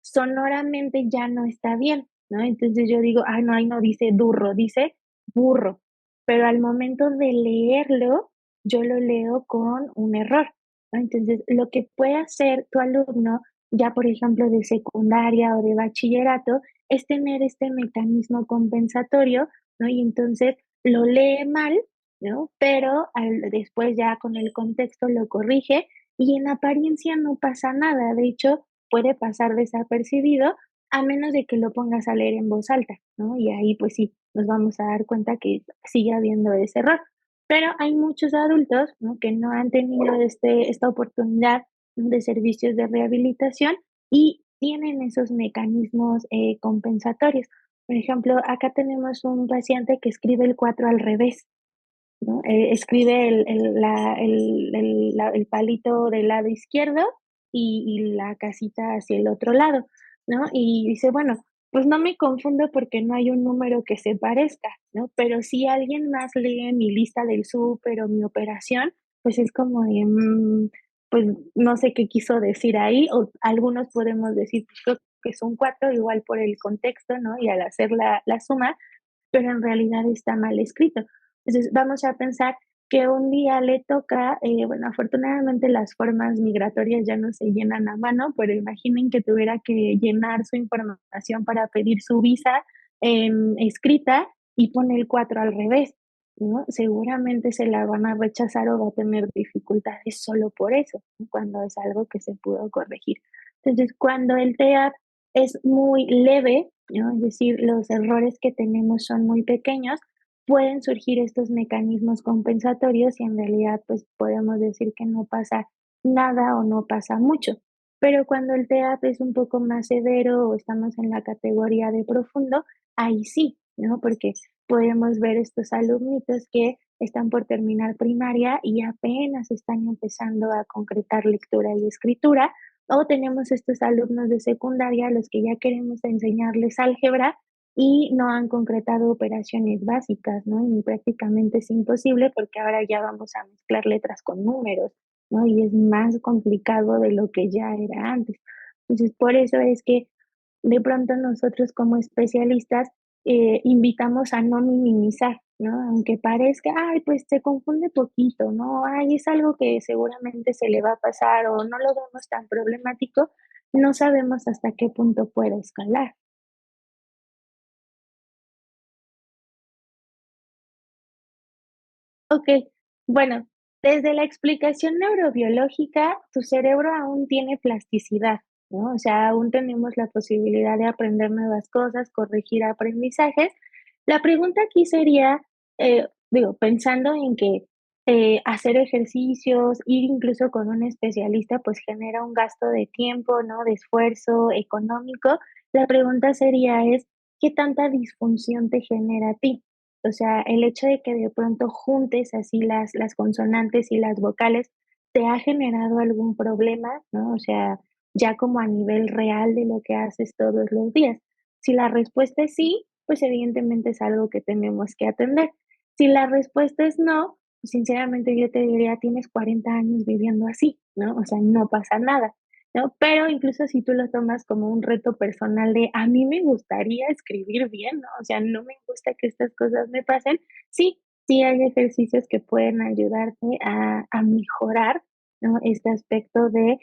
Speaker 2: Sonoramente ya no está bien, ¿no? Entonces yo digo, no, ahí no dice durro, dice burro. Pero al momento de leerlo, yo lo leo con un error, ¿no? Entonces, lo que puede hacer tu alumno, ya por ejemplo de secundaria o de bachillerato, es tener este mecanismo compensatorio, ¿no? Y entonces lo lee mal, ¿no? Pero después ya con el contexto lo corrige y en apariencia no pasa nada. De hecho, puede pasar desapercibido a menos de que lo pongas a leer en voz alta, ¿no? Y ahí pues sí, nos vamos a dar cuenta que sigue habiendo ese error. Pero hay muchos adultos, ¿no? Que no han tenido esta oportunidad de servicios de rehabilitación y tienen esos mecanismos compensatorios. Por ejemplo, acá tenemos un paciente que escribe el 4 al revés, ¿no? Escribe el palito del lado izquierdo y la casita hacia el otro lado, ¿no? Y dice, bueno, pues no me confundo porque no hay un número que se parezca, ¿no? Pero si alguien más lee mi lista del súper o mi operación, pues es como de, pues no sé qué quiso decir ahí, o algunos podemos decir, pues creo que son 4 igual por el contexto, ¿no? Y al hacer la suma, pero en realidad está mal escrito. Entonces, vamos a pensar que un día le toca, bueno, afortunadamente las formas migratorias ya no se llenan a mano, pero imaginen que tuviera que llenar su información para pedir su visa escrita y pone el 4 al revés, ¿no? Seguramente se la van a rechazar o va a tener dificultades solo por eso, ¿no? Cuando es algo que se pudo corregir. Entonces, cuando el TEA es muy leve, ¿no? Es decir, los errores que tenemos son muy pequeños, pueden surgir estos mecanismos compensatorios y en realidad, pues, podemos decir que no pasa nada o no pasa mucho. Pero cuando el TEA es un poco más severo o estamos en la categoría de profundo, ahí sí, ¿no? Porque podemos ver estos alumnitos que están por terminar primaria y apenas están empezando a concretar lectura y escritura, o tenemos estos alumnos de secundaria a los que ya queremos enseñarles álgebra y no han concretado operaciones básicas, ¿no? Y prácticamente es imposible porque ahora ya vamos a mezclar letras con números, ¿no? Y es más complicado de lo que ya era antes. Entonces, por eso es que de pronto nosotros como especialistas invitamos a no minimizar, ¿no? Aunque parezca, ay, pues se confunde poquito, ¿no? Ay, es algo que seguramente se le va a pasar o no lo vemos tan problemático, no sabemos hasta qué punto puede escalar. Ok, bueno, desde la explicación neurobiológica, tu cerebro aún tiene plasticidad, ¿no? O sea, aún tenemos la posibilidad de aprender nuevas cosas, corregir aprendizajes. La pregunta aquí sería, digo, pensando en que hacer ejercicios, ir incluso con un especialista, pues genera un gasto de tiempo, ¿no? De esfuerzo económico. La pregunta sería es, ¿qué tanta disfunción te genera a ti? O sea, el hecho de que de pronto juntes así las consonantes y las vocales, ¿te ha generado algún problema?, ¿no? O sea, ya como a nivel real de lo que haces todos los días. Si la respuesta es sí, pues evidentemente es algo que tenemos que atender. Si la respuesta es no, pues sinceramente yo te diría, tienes 40 años viviendo así, ¿no? O sea, no pasa nada, ¿no? Pero incluso si tú lo tomas como un reto personal de a mí me gustaría escribir bien, ¿no? O sea, no me gusta que estas cosas me pasen. Sí, sí hay ejercicios que pueden ayudarte a mejorar, ¿no? Este aspecto de,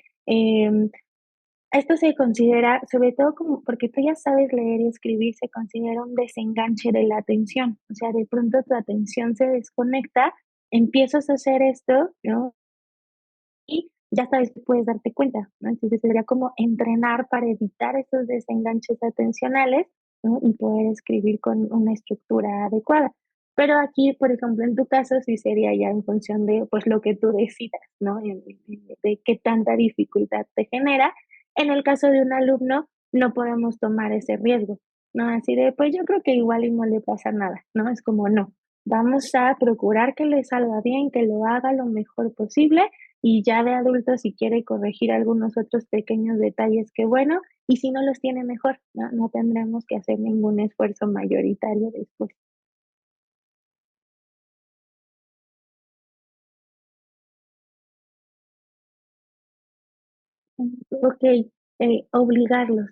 Speaker 2: esto se considera, sobre todo como porque tú ya sabes leer y escribir, se considera un desenganche de la atención. O sea, de pronto tu atención se desconecta, empiezas a hacer esto, ¿no? Y ya sabes, puedes darte cuenta, ¿no? Entonces sería como entrenar para evitar esos desenganches atencionales, ¿no? Y poder escribir con una estructura adecuada. Pero aquí, por ejemplo, en tu caso, sí sería ya en función de, pues, lo que tú decidas, ¿no? De qué tanta dificultad te genera. En el caso de un alumno, no podemos tomar ese riesgo, ¿no? Así de, pues, yo creo que igual y no le pasa nada, ¿no? Es como, no, vamos a procurar que le salga bien, que lo haga lo mejor posible y ya de adulto, si quiere corregir algunos otros pequeños detalles, qué bueno, y si no los tiene mejor, no tendremos que hacer ningún esfuerzo mayoritario después. Okey, obligarlos.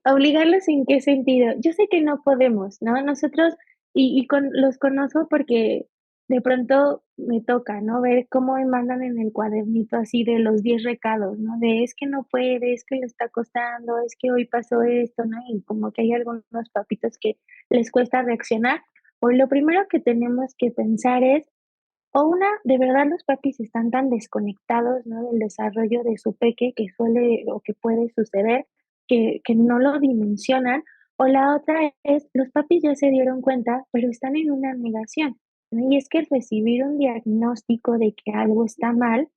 Speaker 2: ¿Obligarlos en qué sentido? Yo sé que no podemos, ¿no? Nosotros y con los conozco porque de pronto me toca, ¿no? Ver cómo me mandan en el cuadernito así de los 10 recados, ¿no? De: "Es que no puede, es que le está costando, es que hoy pasó esto", ¿no? Y como que hay algunos papitos que les cuesta reaccionar. O lo primero que tenemos que pensar es o una, de verdad los papis están tan desconectados, ¿no?, del desarrollo de su peque que suele o que puede suceder que no lo dimensionan, o la otra es, los papis ya se dieron cuenta, pero están en una negación, ¿no? Y es que recibir un diagnóstico de que algo está mal,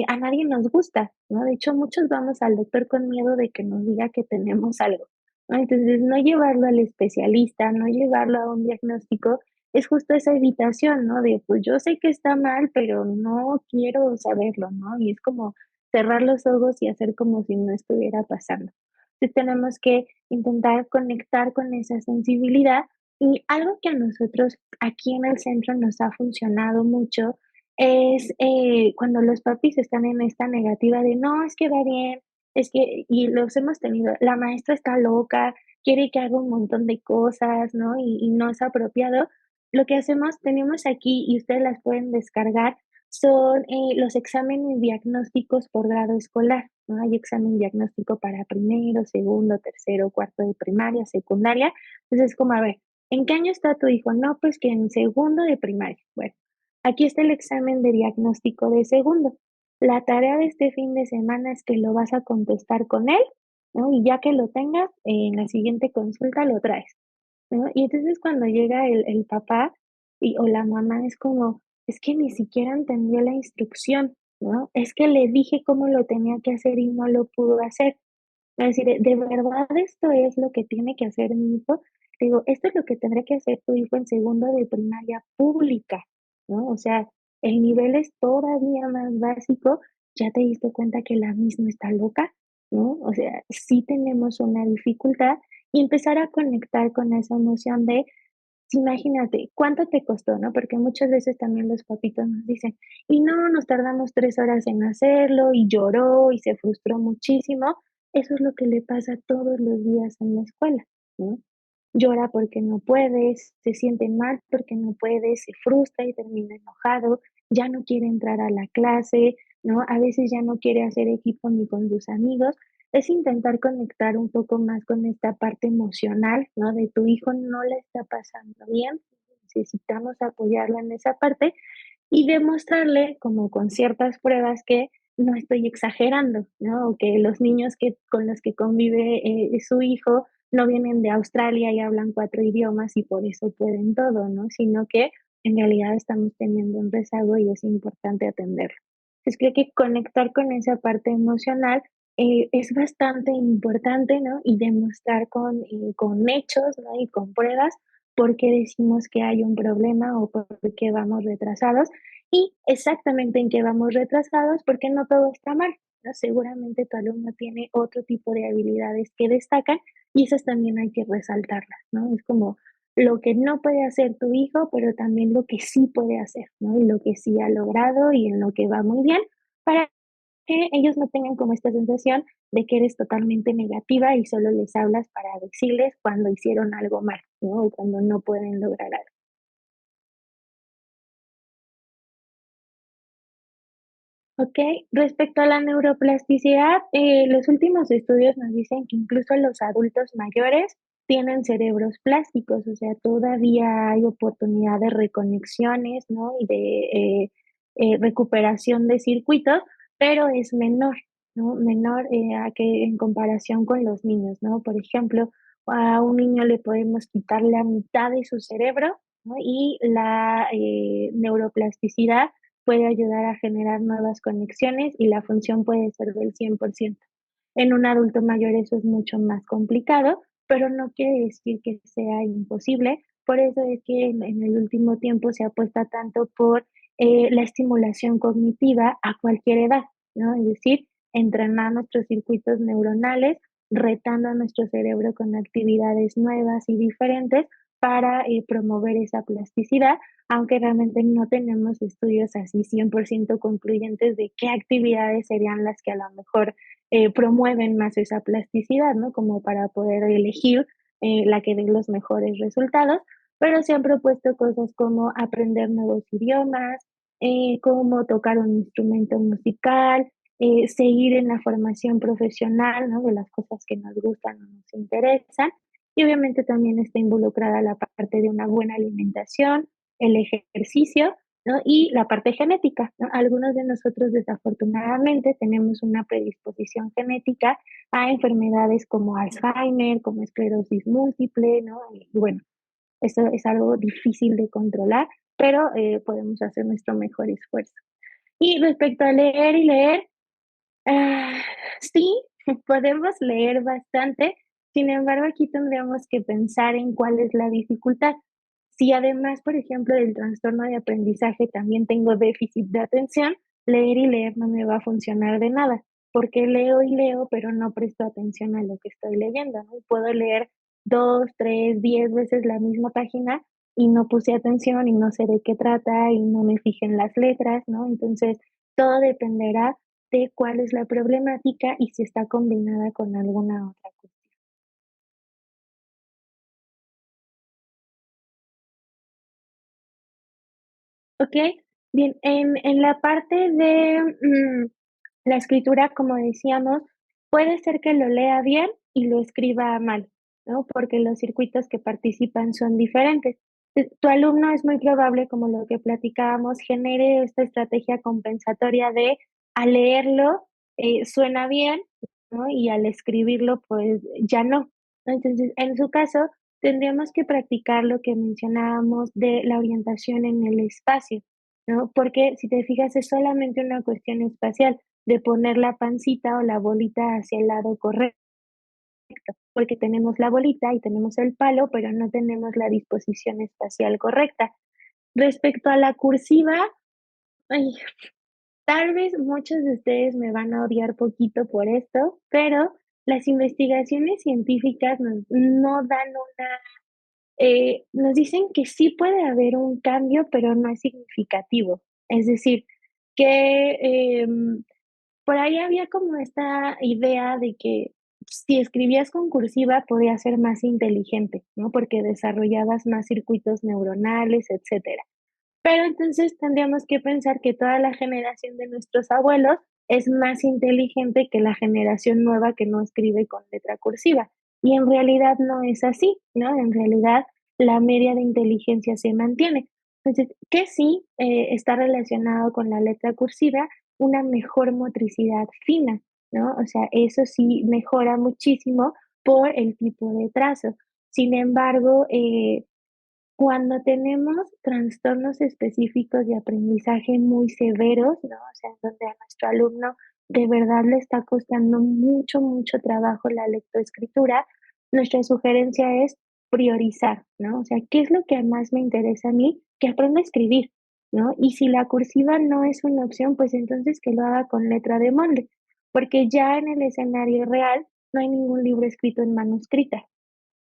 Speaker 2: a nadie nos gusta, ¿no? De hecho, muchos vamos al doctor con miedo de que nos diga que tenemos algo, ¿no? Entonces, no llevarlo al especialista, no llevarlo a un diagnóstico, es justo esa evitación, ¿no? De, pues, yo sé que está mal, pero no quiero saberlo, ¿no? Y es como cerrar los ojos y hacer como si no estuviera pasando. Entonces, tenemos que intentar conectar con esa sensibilidad, y algo que a nosotros aquí en el centro nos ha funcionado mucho es, cuando los papis están en esta negativa de: "No, es que va bien, es que", y los hemos tenido, la maestra está loca, quiere que haga un montón de cosas, ¿no? Y no es apropiado. Lo que hacemos, tenemos aquí, y ustedes las pueden descargar, son los exámenes diagnósticos por grado escolar, ¿no? Hay examen diagnóstico para primero, segundo, tercero, cuarto de primaria, secundaria. Entonces, es como, a ver, ¿en qué año está tu hijo? No, pues que en segundo de primaria. Bueno, aquí está el examen de diagnóstico de segundo. La tarea de este fin de semana es que lo vas a contestar con él, ¿no? Y ya que lo tengas, en la siguiente consulta lo traes, ¿no? Y entonces cuando llega el papá o la mamá es como, es que ni siquiera entendió la instrucción, ¿no? Es que le dije cómo lo tenía que hacer y no lo pudo hacer. Es decir, ¿de verdad esto es lo que tiene que hacer mi hijo? Digo, esto es lo que tendría que hacer tu hijo en segundo de primaria pública, ¿no? O sea, el nivel es todavía más básico, ya te diste cuenta que la misma está loca, ¿no? O sea, sí tenemos una dificultad y empezar a conectar con esa emoción de, sí, imagínate, ¿cuánto te costó, no? Porque muchas veces también los papitos nos dicen, y no, nos tardamos 3 horas en hacerlo, y lloró, y se frustró muchísimo. Eso es lo que le pasa todos los días en la escuela, ¿no? Llora porque no puede, se siente mal porque no puede, se frustra y termina enojado, ya no quiere entrar a la clase, ¿no? A veces ya no quiere hacer equipo ni con sus amigos. Es intentar conectar un poco más con esta parte emocional, ¿no? De tu hijo no le está pasando bien, necesitamos apoyarlo en esa parte y demostrarle, como con ciertas pruebas, que no estoy exagerando, ¿no? O que los niños con los que convive su hijo no vienen de Australia y hablan 4 idiomas y por eso pueden todo, ¿no? Sino que en realidad estamos teniendo un rezago y es importante atenderlo. Entonces creo que conectar con esa parte emocional es bastante importante, ¿no? Y demostrar con hechos, ¿no? Y con pruebas por qué decimos que hay un problema o por qué vamos retrasados y exactamente en qué vamos retrasados, porque no todo está mal, ¿no? Seguramente tu alumno tiene otro tipo de habilidades que destacan y esas también hay que resaltarlas, ¿no? Es como lo que no puede hacer tu hijo, pero también lo que sí puede hacer, ¿no? Y lo que sí ha logrado y en lo que va muy bien, para que ellos no tengan como esta sensación de que eres totalmente negativa y solo les hablas para decirles cuando hicieron algo mal, ¿no? O cuando no pueden lograr algo. Okey, respecto a la neuroplasticidad, los últimos estudios nos dicen que incluso los adultos mayores tienen cerebros plásticos, o sea, todavía hay oportunidad de reconexiones, ¿no? Y de, recuperación de circuitos, pero es menor, ¿no? Menor, a que en comparación con los niños, ¿no? Por ejemplo, a un niño le podemos quitar la mitad de su cerebro, ¿no? Y la, neuroplasticidad puede ayudar a generar nuevas conexiones y la función puede ser del 100%. En un adulto mayor eso es mucho más complicado, pero no quiere decir que sea imposible. Por eso es que en el último tiempo se apuesta tanto por la estimulación cognitiva a cualquier edad, ¿no? Es decir, entrenar nuestros circuitos neuronales, retando a nuestro cerebro con actividades nuevas y diferentes para promover esa plasticidad, aunque realmente no tenemos estudios así 100% concluyentes de qué actividades serían las que a lo mejor promueven más esa plasticidad, ¿no? Como para poder elegir la que dé los mejores resultados, pero se han propuesto cosas como aprender nuevos idiomas, como tocar un instrumento musical, seguir en la formación profesional, ¿no? De las cosas que nos gustan o nos interesan. Y obviamente también está involucrada la parte de una buena alimentación, el ejercicio, ¿no? Y la parte genética, ¿no? Algunos de nosotros desafortunadamente tenemos una predisposición genética a enfermedades como Alzheimer, como esclerosis múltiple, ¿no? Y bueno, eso es algo difícil de controlar, pero podemos hacer nuestro mejor esfuerzo. Y respecto a leer y leer, ah, sí, podemos leer bastante, sin embargo, aquí tendríamos que pensar en cuál es la dificultad. Si además, por ejemplo, del trastorno de aprendizaje también tengo déficit de atención, leer y leer no me va a funcionar de nada, porque leo y leo, pero no presto atención a lo que estoy leyendo, ¿no? Puedo leer 2, 3, 10 veces la misma página y no puse atención y no sé de qué trata y no me fijé en las letras, ¿no? Entonces, todo dependerá de cuál es la problemática y si está combinada con alguna otra cuestión. ¿Ok? Bien, en la parte de la escritura, como decíamos, puede ser que lo lea bien y lo escriba mal, ¿no? Porque los circuitos que participan son diferentes. Tu alumno es muy probable, como lo que platicábamos, genere esta estrategia compensatoria de al leerlo suena bien, ¿no? Y al escribirlo, pues ya no. ¿No? Entonces, en su caso, tendríamos que practicar lo que mencionábamos de la orientación en el espacio, ¿no? Porque si te fijas, es solamente una cuestión espacial de poner la pancita o la bolita hacia el lado correcto, porque tenemos la bolita y tenemos el palo, pero no tenemos la disposición espacial correcta. Respecto a la cursiva, ay, tal vez muchos de ustedes me van a odiar poquito por esto, pero las investigaciones científicas no dan una, nos dicen que sí puede haber un cambio, pero no es significativo. Es decir, que por ahí había como esta idea de que si escribías con cursiva podías ser más inteligente, ¿no? Porque desarrollabas más circuitos neuronales, etcétera. Pero entonces tendríamos que pensar que toda la generación de nuestros abuelos es más inteligente que la generación nueva que no escribe con letra cursiva. Y en realidad no es así, ¿no? En realidad la media de inteligencia se mantiene. Entonces, que sí está relacionado con la letra cursiva, una mejor motricidad fina, ¿no? O sea, eso sí mejora muchísimo por el tipo de trazo. Sin embargo, cuando tenemos trastornos específicos de aprendizaje muy severos, ¿no? O sea, en donde a nuestro alumno de verdad le está costando mucho, mucho trabajo la lectoescritura, nuestra sugerencia es priorizar, ¿no? O sea, ¿qué es lo que más me interesa a mí? Que aprenda a escribir, ¿no? Y si la cursiva no es una opción, pues entonces que lo haga con letra de molde, porque ya en el escenario real no hay ningún libro escrito en manuscrita,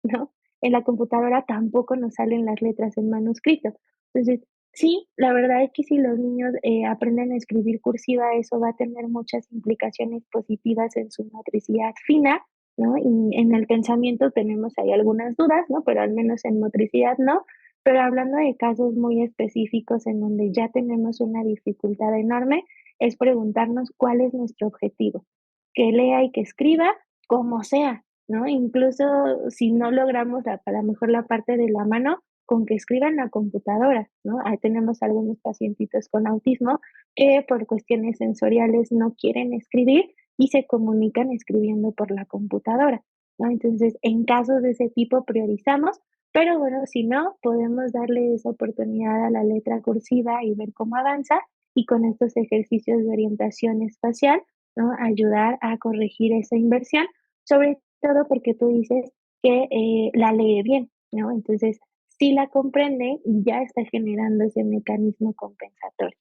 Speaker 2: ¿no? En la computadora tampoco nos salen las letras en manuscrito. Entonces, sí, la verdad es que si los niños aprenden a escribir cursiva, eso va a tener muchas implicaciones positivas en su motricidad fina, ¿no? Y en el pensamiento tenemos ahí algunas dudas, ¿no? Pero al menos en motricidad no. Pero hablando de casos muy específicos en donde ya tenemos una dificultad enorme, es preguntarnos cuál es nuestro objetivo. Que lea y que escriba como sea, ¿no? Incluso si no logramos a la mejor la parte de la mano, con que escriban la computadora, ¿no? Ahí tenemos algunos pacientitos con autismo que por cuestiones sensoriales no quieren escribir y se comunican escribiendo por la computadora, ¿no? Entonces, en casos de ese tipo priorizamos, pero bueno, si no, podemos darle esa oportunidad a la letra cursiva y ver cómo avanza y con estos ejercicios de orientación espacial, ¿no? Ayudar a corregir esa inversión, sobre todo porque tú dices que la lee bien, ¿no? Entonces, sí la comprende y ya está generando ese mecanismo compensatorio.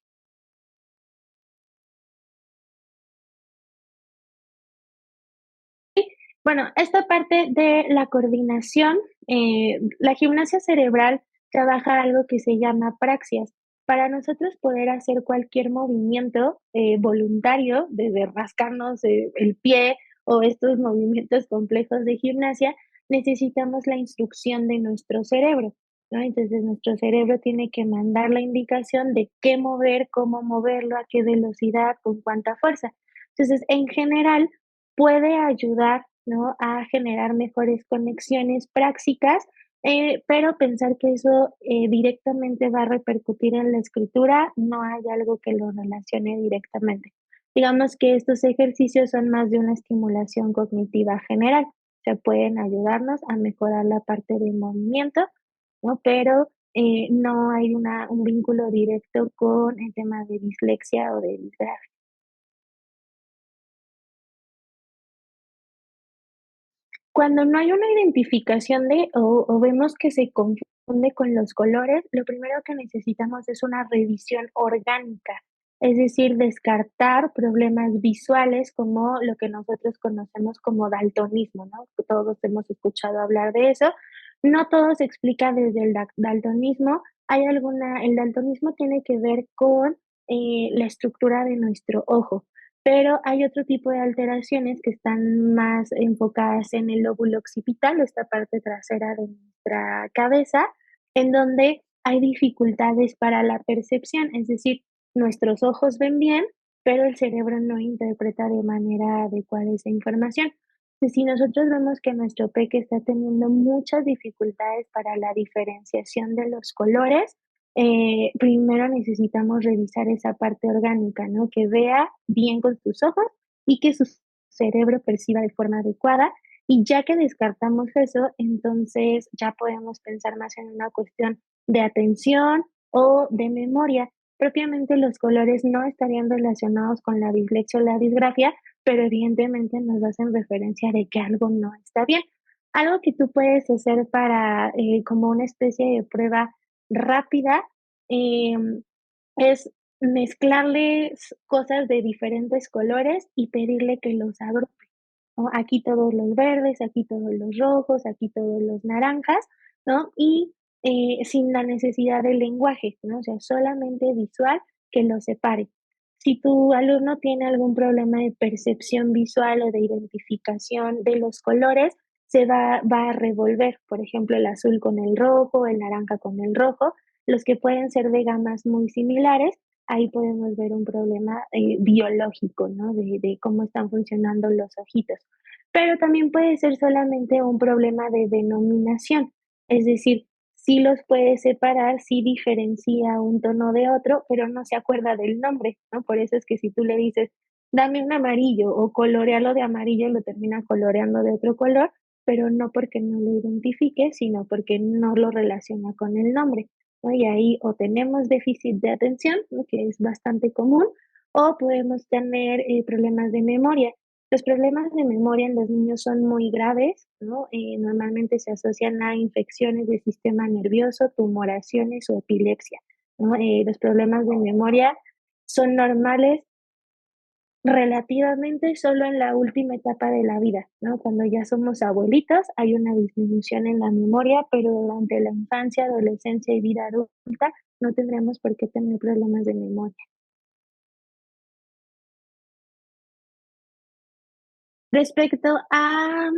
Speaker 2: Bueno, esta parte de la coordinación, la gimnasia cerebral trabaja algo que se llama praxias. Para nosotros poder hacer cualquier movimiento voluntario, desde rascarnos el pie o estos movimientos complejos de gimnasia, necesitamos la instrucción de nuestro cerebro, ¿no? Entonces, nuestro cerebro tiene que mandar la indicación de qué mover, cómo moverlo, a qué velocidad, con cuánta fuerza. Entonces, en general, puede ayudar, ¿no? A generar mejores conexiones prácticas, pero pensar que eso directamente va a repercutir en la escritura, no hay algo que lo relacione directamente. Digamos que estos ejercicios son más de una estimulación cognitiva general, o sea, pueden ayudarnos a mejorar la parte del movimiento, ¿no? Pero no hay un vínculo directo con el tema de dislexia o de disgrafia. Cuando no hay una identificación de o vemos que se confunde con los colores, lo primero que necesitamos es una revisión orgánica, es decir, descartar problemas visuales como lo que nosotros conocemos como daltonismo, ¿no? Que todos hemos escuchado hablar de eso. No todo se explica desde el daltonismo. El daltonismo tiene que ver con la estructura de nuestro ojo. Pero hay otro tipo de alteraciones que están más enfocadas en el lóbulo occipital, esta parte trasera de nuestra cabeza, en donde hay dificultades para la percepción, es decir, nuestros ojos ven bien, pero el cerebro no interpreta de manera adecuada esa información. Y si nosotros vemos que nuestro peque está teniendo muchas dificultades para la diferenciación de los colores, primero necesitamos revisar esa parte orgánica, ¿no? Que vea bien con sus ojos y que su cerebro perciba de forma adecuada. Y ya que descartamos eso, entonces ya podemos pensar más en una cuestión de atención o de memoria. Propiamente los colores no estarían relacionados con la dislexia o la disgrafia, pero evidentemente nos hacen referencia de que algo no está bien. Algo que tú puedes hacer para, como una especie de prueba rápida, em, es mezclarles cosas de diferentes colores y pedirle que los agrupe, ¿no? Aquí todos los verdes, aquí todos los rojos, aquí todos los naranjas, ¿no? Y sin la necesidad del lenguaje, ¿no? O sea, solamente visual que los separe. Si tu alumno tiene algún problema de percepción visual o de identificación de los colores, va a revolver, por ejemplo, el azul con el rojo, el naranja con el rojo, los que pueden ser de gamas muy similares, ahí podemos ver un problema biológico, ¿no? De cómo están funcionando los ojitos. Pero también puede ser solamente un problema de denominación, es decir, sí los puede separar, sí diferencia un tono de otro, pero no se acuerda del nombre, ¿no? Por eso es que si tú le dices, dame un amarillo o colorealo de amarillo, lo termina coloreando de otro color, pero no porque no lo identifique, sino porque no lo relaciona con el nombre, ¿no? Y ahí o tenemos déficit de atención, ¿no? Que es bastante común, o podemos tener problemas de memoria. Los problemas de memoria en los niños son muy graves, ¿no? Normalmente se asocian a infecciones del sistema nervioso, tumoraciones o epilepsia, ¿no? Los problemas de memoria son normales relativamente solo en la última etapa de la vida, ¿no? Cuando ya somos abuelitos hay una disminución en la memoria, pero durante la infancia, adolescencia y vida adulta no tendremos por qué tener problemas de memoria. Respecto a,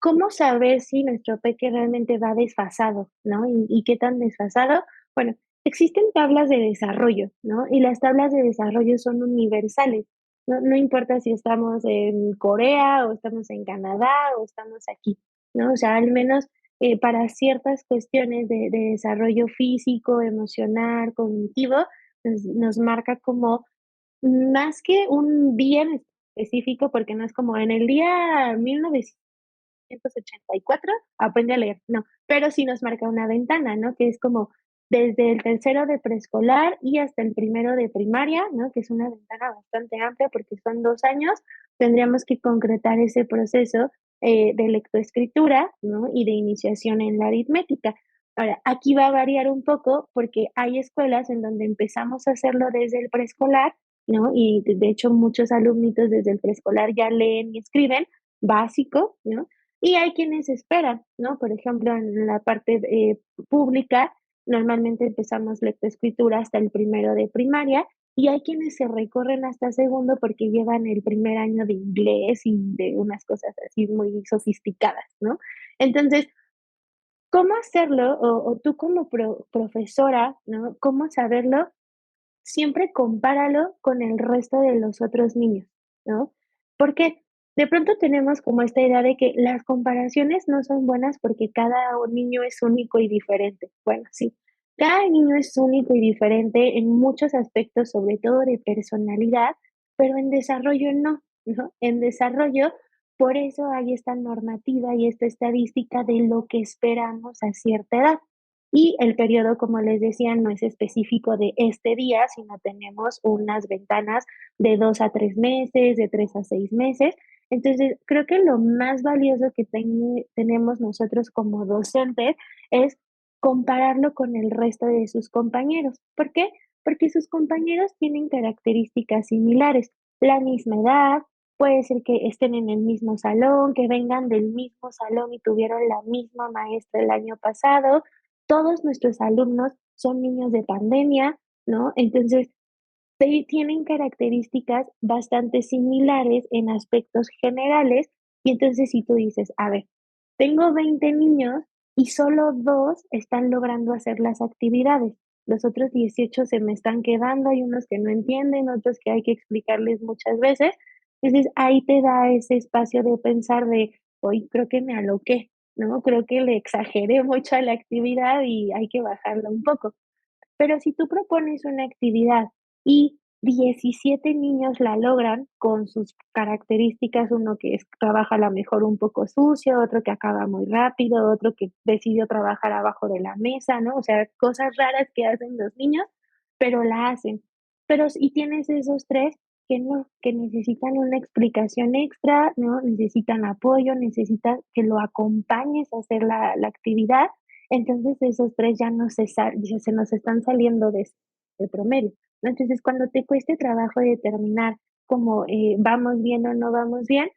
Speaker 2: cómo saber si nuestro peque realmente va desfasado, ¿no? Y qué tan desfasado. Bueno, existen tablas de desarrollo, ¿no? Y las tablas de desarrollo son universales. No importa si estamos en Corea, o estamos en Canadá, o estamos aquí, ¿no? O sea, al menos, para ciertas cuestiones de desarrollo físico, emocional, cognitivo, nos marca como más que un día en específico, porque no es como en el día 1984 aprende a leer, no, pero sí nos marca una ventana, ¿no? Que es como desde el tercero de preescolar y hasta el primero de primaria, ¿no? Que es una ventana bastante amplia porque son 2 años, tendríamos que concretar ese proceso, de lectoescritura, ¿no? Y de iniciación en la aritmética. Ahora, aquí va a variar un poco porque hay escuelas en donde empezamos a hacerlo desde el preescolar, ¿no? Y de hecho muchos alumnitos desde el preescolar ya leen y escriben básico, ¿no? Y hay quienes esperan, ¿no? Por ejemplo, en la parte pública, normalmente empezamos lectoescritura hasta el primero de primaria y hay quienes se recorren hasta segundo porque llevan el primer año de inglés y de unas cosas así muy sofisticadas, ¿no? Entonces, ¿cómo hacerlo? O tú como profesora, ¿no? ¿Cómo saberlo? Siempre compáralo con el resto de los otros niños, ¿no? Porque de pronto tenemos como esta idea de que las comparaciones no son buenas porque cada niño es único y diferente. Bueno, sí, cada niño es único y diferente en muchos aspectos, sobre todo de personalidad, pero en desarrollo no, ¿no? En desarrollo, por eso hay esta normativa y esta estadística de lo que esperamos a cierta edad. Y el periodo, como les decía, no es específico de este día, sino tenemos unas ventanas de 2 a 3 meses, de 3 a 6 meses. Entonces, creo que lo más valioso que tenemos nosotros como docentes es compararlo con el resto de sus compañeros. ¿Por qué? Porque sus compañeros tienen características similares, la misma edad, puede ser que estén en el mismo salón, que vengan del mismo salón y tuvieron la misma maestra el año pasado, todos nuestros alumnos son niños de pandemia, ¿no? Entonces, tienen características bastante similares en aspectos generales. Y entonces, si tú dices, a ver, tengo 20 niños y solo 2 están logrando hacer las actividades. Los otros 18 se me están quedando, hay unos que no entienden, otros que hay que explicarles muchas veces. Entonces, ahí te da ese espacio de pensar de: "Hoy creo que me aloqué", ¿no? Creo que le exageré mucho a la actividad y hay que bajarla un poco. Pero si tú propones una actividad y 17 niños la logran con sus características, uno que trabaja a lo mejor un poco sucio, otro que acaba muy rápido, otro que decidió trabajar abajo de la mesa, ¿no? O sea, cosas raras que hacen los niños, pero la hacen. Pero y tienes esos 3 que no, que necesitan una explicación extra, ¿no? Necesitan apoyo, necesitan que lo acompañes a hacer la actividad, entonces esos 3 ya no ya se nos están saliendo de promedio, ¿no? Entonces, cuando te cueste trabajo determinar como, vamos bien o no vamos bien,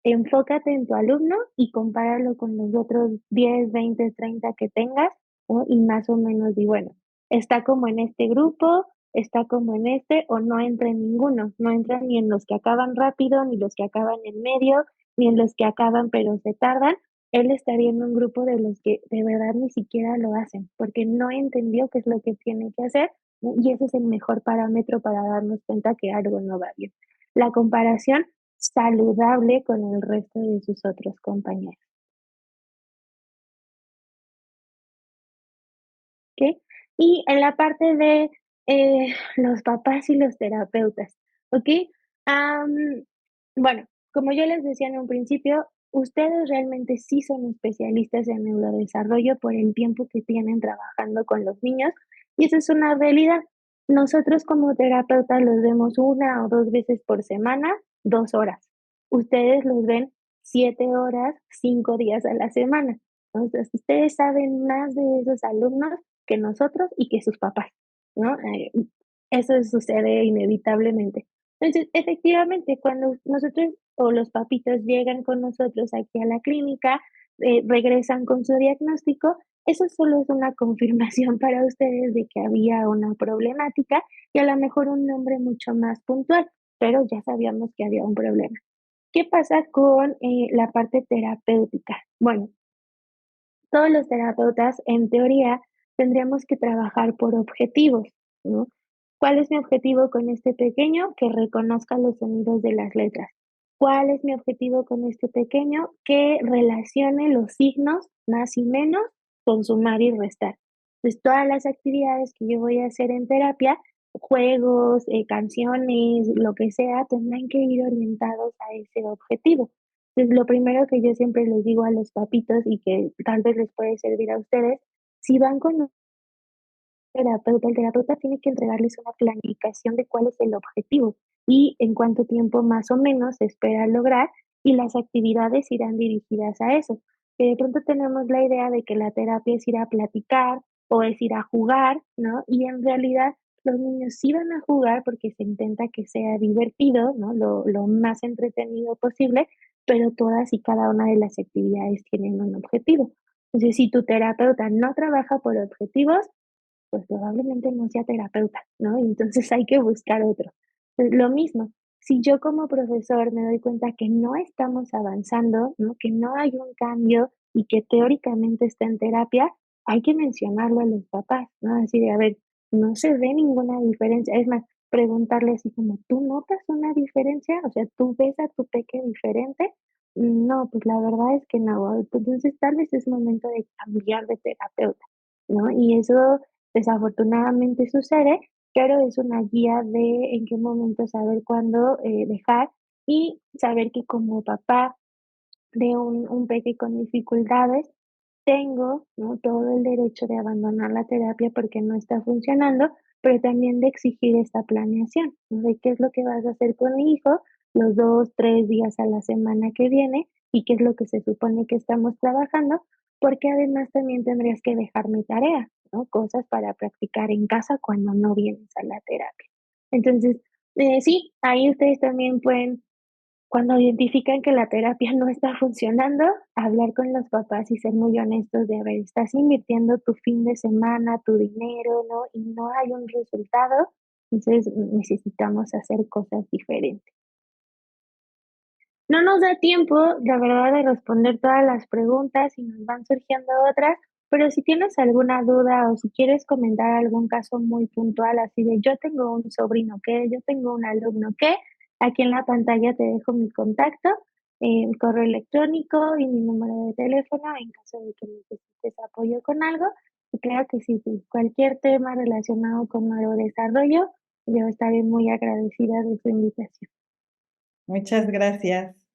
Speaker 2: enfócate en tu alumno y compáralo con los otros 10, 20, 30 que tengas, ¿no? Y más o menos di, bueno, está como en este grupo, está como en este, o no entra en ninguno, no entra ni en los que acaban rápido, ni los que acaban en medio, ni en los que acaban pero se tardan. Él estaría en un grupo de los que de verdad ni siquiera lo hacen, porque no entendió qué es lo que tiene que hacer, ¿no? Y ese es el mejor parámetro para darnos cuenta que algo no va bien. La comparación saludable con el resto de sus otros compañeros, ¿ok? Y en la parte de, los papás y los terapeutas, ¿ok? Am, bueno, como yo les decía en un principio, ustedes realmente sí son especialistas en neurodesarrollo por el tiempo que tienen trabajando con los niños, y eso es una realidad. Nosotros como terapeutas los vemos 1 o 2 veces por semana, 2 horas. Ustedes los ven 7 horas, 5 días a la semana. Entonces, ustedes saben más de esos alumnos que nosotros y que sus papás, ¿no? Eso sucede inevitablemente. Entonces, efectivamente, cuando nosotros o los papitos llegan con nosotros aquí a la clínica, regresan con su diagnóstico, eso solo es una confirmación para ustedes de que había una problemática y a lo mejor un nombre mucho más puntual, pero ya sabíamos que había un problema. ¿Qué pasa con la parte terapéutica? Bueno, todos los terapeutas, en teoría, tendríamos que trabajar por objetivos, ¿no? ¿Cuál es mi objetivo con este pequeño? Que reconozca los sonidos de las letras. ¿Cuál es mi objetivo con este pequeño? Que relacione los signos más y menos con sumar y restar. Pues todas las actividades que yo voy a hacer en terapia, juegos, canciones, lo que sea, tendrán que ir orientados a ese objetivo. Entonces, lo primero que yo siempre les digo a los papitos y que tal vez les puede servir a ustedes, si van con un terapeuta, el terapeuta tiene que entregarles una planificación de cuál es el objetivo y en cuánto tiempo más o menos se espera lograr, y las actividades irán dirigidas a eso. Que de pronto tenemos la idea de que la terapia es ir a platicar o es ir a jugar, ¿no? Y en realidad los niños sí van a jugar porque se intenta que sea divertido, ¿no? Lo más entretenido posible, pero todas y cada una de las actividades tienen un objetivo. Entonces, si tu terapeuta no trabaja por objetivos, pues probablemente no sea terapeuta, ¿no? Y entonces hay que buscar otro. Lo mismo, si yo como profesor me doy cuenta que no estamos avanzando, ¿no? Que no hay un cambio y que teóricamente está en terapia, hay que mencionarlo a los papás, ¿no? Así de, a ver, no se ve ninguna diferencia. Es más, preguntarle así como, ¿tú notas una diferencia? O sea, ¿tú ves a tu peque diferente? No, pues la verdad es que no. Entonces tal vez es momento de cambiar de terapeuta, ¿no? Y eso desafortunadamente sucede, pero es una guía de en qué momento saber cuándo, dejar y saber que como papá de un peque con dificultades, tengo, ¿no?, todo el derecho de abandonar la terapia porque no está funcionando, pero también de exigir esta planeación, ¿no?, de qué es lo que vas a hacer con mi hijo los 2 3 días a la semana que viene y qué es lo que se supone que estamos trabajando, porque además también tendrías que dejarme tarea, ¿no?, cosas para practicar en casa cuando no vienes a la terapia. Entonces, sí, ahí ustedes también pueden cuando identifican que la terapia no está funcionando, hablar con los papás y ser muy honestos de, a ver, estás invirtiendo tu fin de semana, tu dinero, ¿no? Y no hay un resultado, entonces necesitamos hacer cosas diferentes. No nos da tiempo, la verdad, de responder todas las preguntas y nos van surgiendo otras, pero si tienes alguna duda o si quieres comentar algún caso muy puntual, así de yo tengo un sobrino que, yo tengo un alumno que, aquí en la pantalla te dejo mi contacto, mi correo electrónico y mi número de teléfono en caso de que necesites apoyo con algo. Y claro que sí, sí, cualquier tema relacionado con neurodesarrollo, yo estaré muy agradecida de su invitación.
Speaker 1: Muchas gracias.